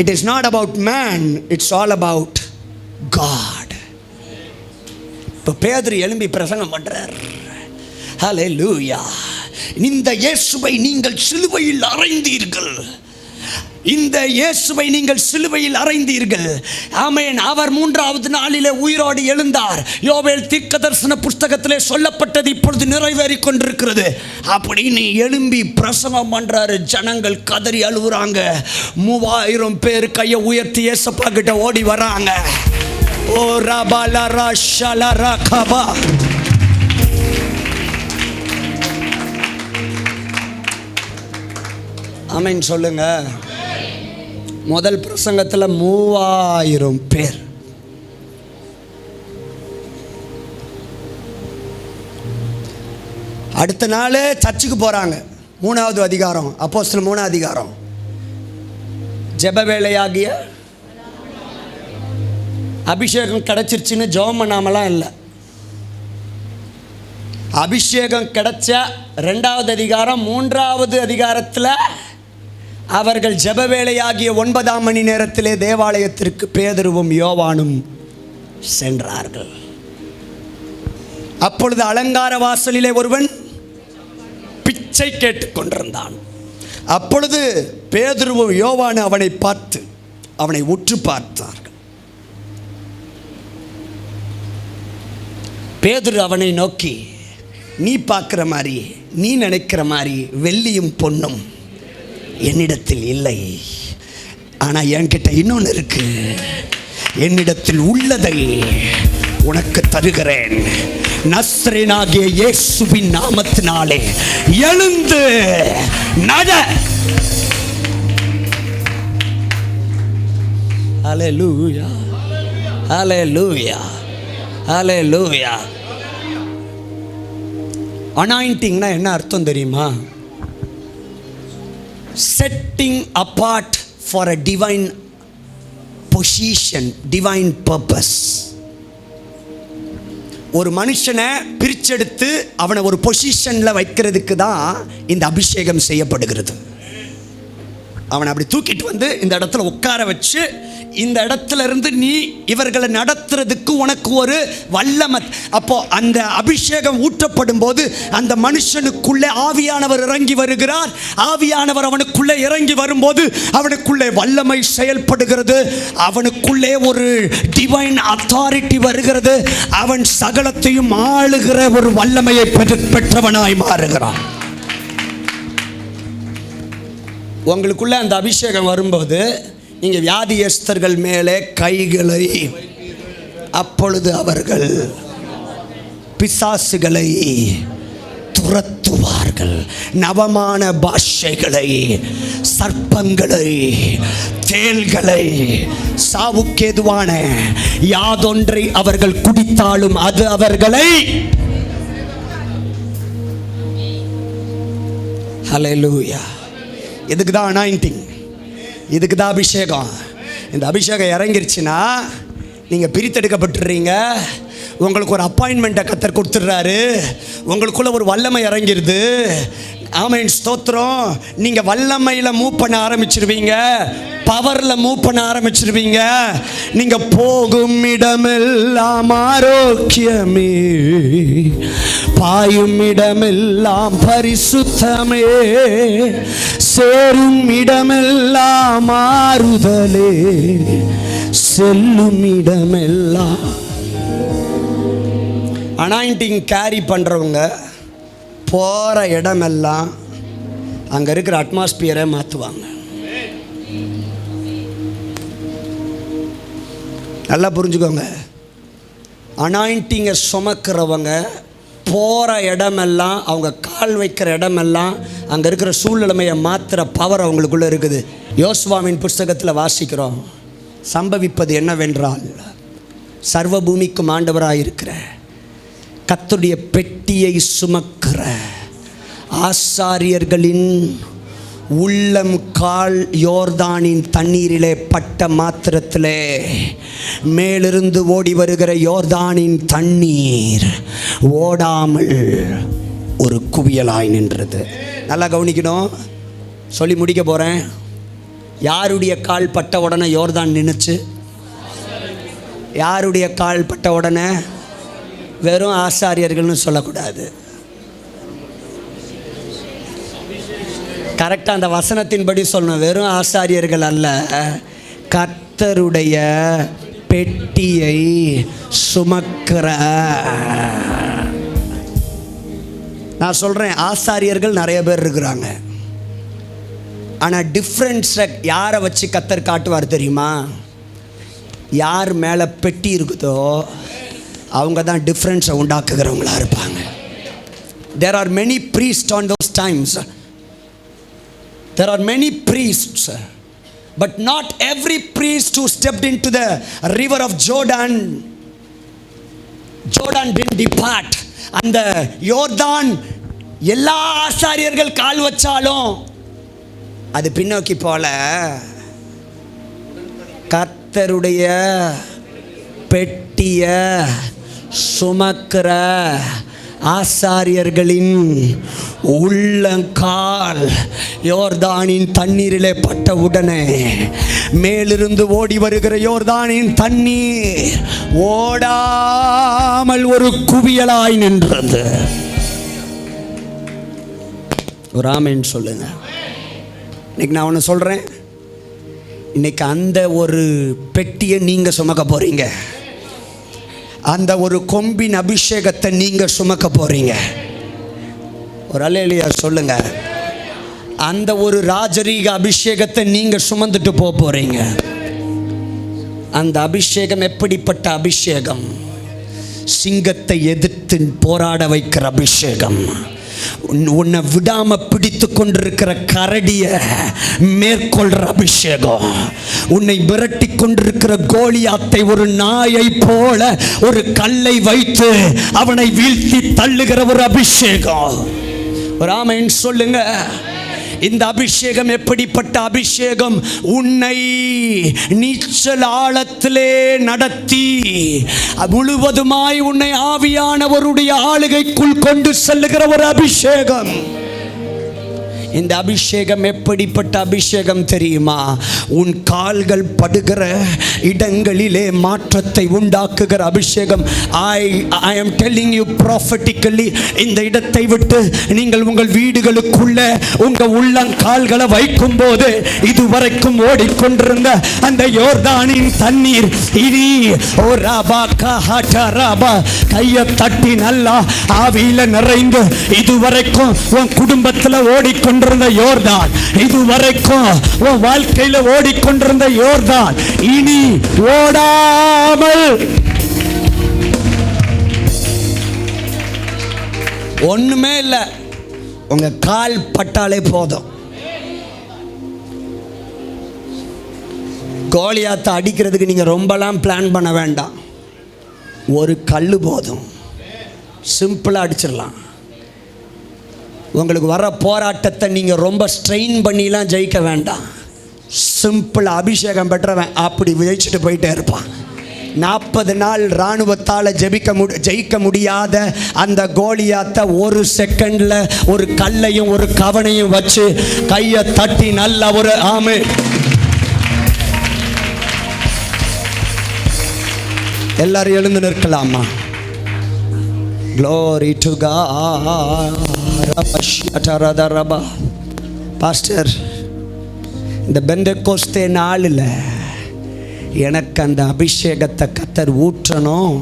It is not about man, it's all about God. இப்போ பேதுரு எழும்பி பிரசங்கம் பண்றார். ஹல்லேலூயா. இந்த இயேசுவை நீங்கள் சிலுவையில் அறைந்தீர்கள், இந்த இயேசுவை நீங்கள் சிலுவையில் அறைந்தீர்கள். ஆமென். அவர் 3வது நாளிலே உயிரோடு எழுந்தார். யோவேல் தீர்க்கதரிசன புஸ்தகத்திலே சொல்லப்பட்டது இப்பொழுது நிறைவேறி கொண்டிருக்கிறது அப்படின்னு எழும்பி பிரசங்கம் பண்றாரு. ஜனங்கள் கதறி அழுகுறாங்க. 3000 பேர் கையை உயர்த்தி ஏசப்பா கிட்ட ஓடி வராங்க. ஓ ரபலரா ஷலரா கபா. ஆமென் சொல்லுங்க. முதல் பிரசங்கத்தில் 3000 பேர். அடுத்த நாள் சர்ச்சுக்கு போகிறாங்க. 3வது அதிகாரம், அப்போஸ்தலர் 3வது அதிகாரம். ஜெப வேளையாகிய அபிஷேகம் கிடைச்சிருச்சுன்னு ஜெபம் பண்ணாமலாம் இல்லை. அபிஷேகம் கிடைச்ச 2வது அதிகாரம் 3வது அதிகாரத்தில் அவர்கள் ஜெப வேளையாகிய 9ஆம் மணி நேரத்திலே தேவாலயத்திற்கு பேதுருவும் யோவானும் சென்றார்கள். அப்பொழுது அலங்கார வாசலிலே ஒருவன் பிச்சை கேட்டுக் கொண்டிருந்தான். அப்பொழுது பேதுருவும் யோவானும் அவனை பார்த்து அவனை உற்று பார்த்தார்கள். பேதுரு அவனை நோக்கி, நீ பார்க்குற மாதிரி, நீ நினைக்கிற மாதிரி வெள்ளியும் பொன்னும் என்னிடத்தில் இல்லை, ஆனால் என்கிட்ட இன்னொன்று இருக்கு. என்னிடத்தில் உள்ளதை உனக்கு தருகிறேன். நஸ்ரேனாகிய இயேசுவின் நாமத்தினாலே எழுந்து நட. ஹல்லேலூயா, ஹல்லேலூயா, ஹல்லேலூயா. அனாயிண்டிங்னா என்ன அர்த்தம் தெரியுமா? Setting apart for a divine position, divine purpose. ஒரு மனுஷனை பிரிச்செடுத்து அவனை ஒரு பொசிஷனில் வைக்கிறதுக்கு தான் இந்த அபிஷேகம் செய்யப்படுகிறது. அவனை அப்படி தூக்கிட்டு வந்து இந்த இடத்துல உட்கார வச்சு, இந்த இடத்துல இருந்து நீ இவர்களை நடத்துறதுக்கு உனக்கு ஒரு வல்லமை. அப்போ அந்த அபிஷேகம் ஊற்றப்படும் போது அந்த மனுஷனுக்குள்ளே ஆவியானவர் இறங்கி வருகிறார். ஆவியானவர் அவனுக்குள்ளே இறங்கி வரும்போது அவனுக்குள்ளே வல்லமை செயல்படுகிறது. அவனுக்குள்ளே ஒரு டிவைன் அத்தாரிட்டி வருகிறது. அவன் சகலத்தையும் ஆளுகிற ஒரு வல்லமையை பெற்றவனாய் மாறுகிறான். உங்களுக்குள்ள அந்த அபிஷேகம் வரும்போது நீங்கள் வியாதியஸ்தர்கள் மேலே கைகளை, அப்பொழுது அவர்கள் பிசாசுகளை துரத்துவார்கள். நவமான பாஷைகளை, சர்ப்பங்களை, தேள்களை, சாவுக்கேதுவான யாதொன்றை அவர்கள் குடித்தாலும் அது அவர்களை. ஹல்லேலூயா. இதுக்கு தான் அனாயிண்டிங், இதுக்கு தான் அபிஷேகம். இந்த அபிஷேகம் இறங்கிருச்சுன்னா நீங்கள் பிரித்தெடுக்கப்பட்டுறீங்க. உங்களுக்கு ஒரு அப்பாயின்மெண்ட்டை கர்த்தர் கொடுத்துட்றாரு. உங்களுக்குள்ள ஒரு வல்லமை இறங்கிருது. ஆமென், ஸ்தோத்திரம். நீங்கள் வல்லமையில் மூவ் பண்ண ஆரம்பிச்சிருவீங்க, பவரில் மூவ் பண்ண ஆரம்பிச்சிருவீங்க. நீங்கள் போகும் இடமெல்லாம் ஆரோக்கியமே, பாயும் இடமெல்லாம் பரிசுத்தமே, சேரும் இடமெல்லாம் ஆறுதலே, செல்லும் இடமெல்லாம். அனாயிண்டிங் கேரி பண்ணுறவங்க போகிற இடமெல்லாம் அங்கே இருக்கிற அட்மாஸ்பியரை மாற்றுவாங்க. நல்லா புரிஞ்சுக்கோங்க. அனாயிண்டிங்கை சுமக்கிறவங்க போகிற இடமெல்லாம், அவங்க கால் வைக்கிற இடமெல்லாம் அங்கே இருக்கிற சூழ்நிலைமையை மாற்றுற பவர் அவங்களுக்குள்ளே இருக்குது. யோசுவாவின் புஸ்தகத்தில் வாசிக்கிறோம். சம்பவிப்பது என்னவென்றால், சர்வ பூமிக்கும் ஆண்டவராக இருக்கிற கர்த்தருடைய பெட்டியை சுமக்கிற ஆசாரியர்களின் உள்ளம் கால் யோர்தானின் தண்ணீரிலே பட்ட மாத்திரத்திலே மேலிருந்து ஓடி வருகிற யோர்தானின் தண்ணீர் ஓடாமல் ஒரு குவியலாய் நின்றது. நல்லா கவனிக்கணும், சொல்லி முடிக்க போகிறேன். யாருடைய கால் பட்ட உடனே யோர்தான் நின்றுச்சு? யாருடைய கால் பட்ட உடனே? வெறும் ஆசாரியர்கள்னு சொல்லக்கூடாது. கரெக்டாக அந்த வசனத்தின்படி சொல்லணும். வெறும் ஆசாரியர்கள் அல்ல, கர்த்தருடைய பெட்டியை சுமக்கிற. நான் சொல்கிறேன், ஆசாரியர்கள் நிறைய பேர் இருக்கிறாங்க. ஆனால் டிஃப்ரென்ஸை யாரை வச்சு கர்த்தர் காட்டுவார் தெரியுமா? யார் மேலே பெட்டி இருக்குதோ அவங்க தான் டிஃப்ரென்ஸை உண்டாக்குகிறவங்களா இருப்பாங்க. There are many priests on those times. There are many priests, but not every priest who stepped into the river of Jordan didn't depart. அந்த யோர்தான் எல்லா ஆசாரியர்கள் கால் வச்சாலும் அது பின்னோக்கி போல. கர்த்தருடைய பெட்டிய சுமக்கிற ஆசாரியர்களின் உள்ளங்கால் யோர்தானின் தண்ணீரிலே பட்ட உடனே மேலிருந்து ஓடி வருகிற யோர்தானின் தண்ணீர் ஓடாமல் ஒரு குவியலாய் நின்றது. ஒரு ஆமென் சொல்லுங்க. இன்னைக்கு நான் ஒன்று சொல்கிறேன். இன்னைக்கு அந்த ஒரு பெட்டியை நீங்கள் சுமக்க போகிறீங்க. அந்த ஒரு கொம்பின் அபிஷேகத்தை நீங்கள் சுமக்க போகிறீங்க. ஒரு அல்லேலூயா சொல்லுங்க. அந்த ஒரு ராஜரீக அபிஷேகத்தை நீங்கள் சுமந்துட்டு போகிறீங்க. அந்த அபிஷேகம் எப்படிப்பட்ட அபிஷேகம்? சிங்கத்தை எதிர்த்து போராட வைக்கிற அபிஷேகம். உன்னை விடாம பிடித்து கொண்டிருக்கிற கரடிய மேற்கொள்ற அபிஷேகம், உன்னை விரட்டி கொண்டிருக்கிற கோலியாத்தை ஒரு நாயை போல ஒரு கல்லை வைத்து அவனை வீழ்த்தி தள்ளுகிற ஒரு அபிஷேகம். ஒரு ஆமென் சொல்லுங்க. இந்த அபிஷேகம் எப்படிப்பட்ட அபிஷேகம்? உன்னை நீச்சல் ஆழத்திலே நடத்தி முழுவதுமாய் உன்னை ஆவியானவருடைய ஆளுகைக்குள் கொண்டு செல்லுகிற ஒரு அபிஷேகம். இந்த அபிஷேகம் எப்படிப்பட்ட அபிஷேகம் தெரியுமா? உன் கால்கள் படுகிற இடங்களிலே மாற்றத்தை உண்டாக்குகிற அபிஷேகம். I am telling you prophetically, இந்த இடத்தை விட்டு நீங்கள் உங்கள் வீடுகளுக்குள்ள உங்கள் உள்ளங்கால்களை வைக்கும் போது இதுவரைக்கும் ஓடிக்கொண்டிருந்த அந்த யோர்தானின் தண்ணீர் இனி கையை தட்டி நல்லா ஆவியில நிறைந்து இதுவரைக்கும் உன் குடும்பத்தில் ஓடிக்கொண்டு யோர்தான், இதுவரைக்கும் உன் வாழ்க்கையில ஓடிக்கொண்டிருந்த யோர்தான் இனி ஓடாமல் ஒண்ணுமே இல்லை. உங்க கால் பட்டாலே போதும். கோலியாத்தை அடிக்கிறதுக்கு நீங்க ரொம்பலாம் பிளான் பண்ண வேண்டாம். ஒரு கல்லு போதும், சிம்பிளா அடிச்சிடலாம். உங்களுக்கு வர போராட்டத்தை நீங்கள் ரொம்ப ஸ்ட்ரெயின் பண்ணிலாம் ஜெயிக்க வேண்டாம். சிம்பிள் அபிஷேகம் பெற்றவன் அப்படி ஜெயிச்சுட்டு போயிட்டே இருப்பான். 40 நாள் இராணுவத்தால் ஜெயிக்க முடியாத அந்த கோலியாத்தை ஒரு செகண்டில் ஒரு கல்லையும் ஒரு கவனையும் வச்சு கையை தட்டி நல்ல ஒரு ஆமென். எல்லாரும் எழுந்து நிற்கலாமா? Glory to God. பாஸ்டர், இந்த பெந்தெகோஸ்தே நாளில் எனக்கு அந்த அபிஷேகத்தை கர்த்தர் ஊற்றணும்.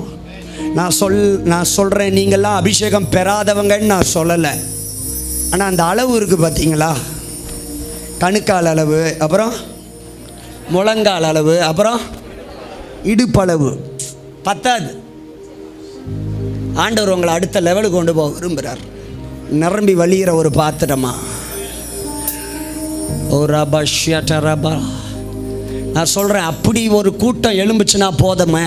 நான் சொல்கிறேன், நீங்கள்லாம் அபிஷேகம் பெறாதவங்கன்னு நான் சொல்லலை. ஆனால் அந்த அளவு இருக்குது பார்த்தீங்களா? கணுக்கால் அளவு, அப்புறம் முழங்கால் அளவு, அப்புறம் இடுப்பளவு பத்தாது. ஆண்டவர் உங்களை அடுத்த லெவலுக்கு கொண்டு போக விரும்புகிறார். நிரம்பி வழிகிற ஒரு பாத்திரமா. நான் சொல்கிறேன், அப்படி ஒரு கூட்டம் எழும்புச்சுன்னா போதுமே.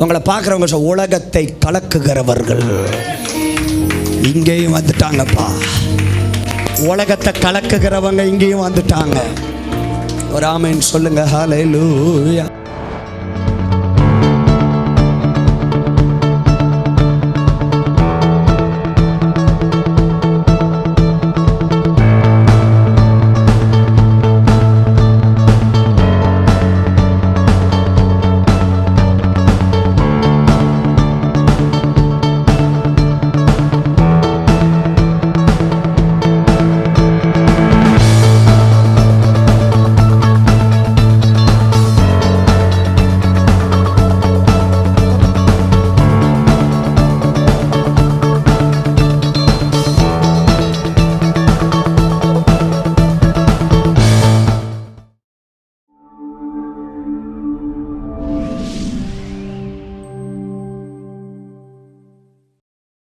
உங்களை பார்க்குறவங்க உலகத்தை கலக்குகிறவர்கள் இங்கேயும் வந்துட்டாங்கப்பா. உலகத்தை கலக்குகிறவங்க இங்கேயும் வந்துட்டாங்க. ஒரு ஆமென் சொல்லுங்க. ஹல்லேலூயா.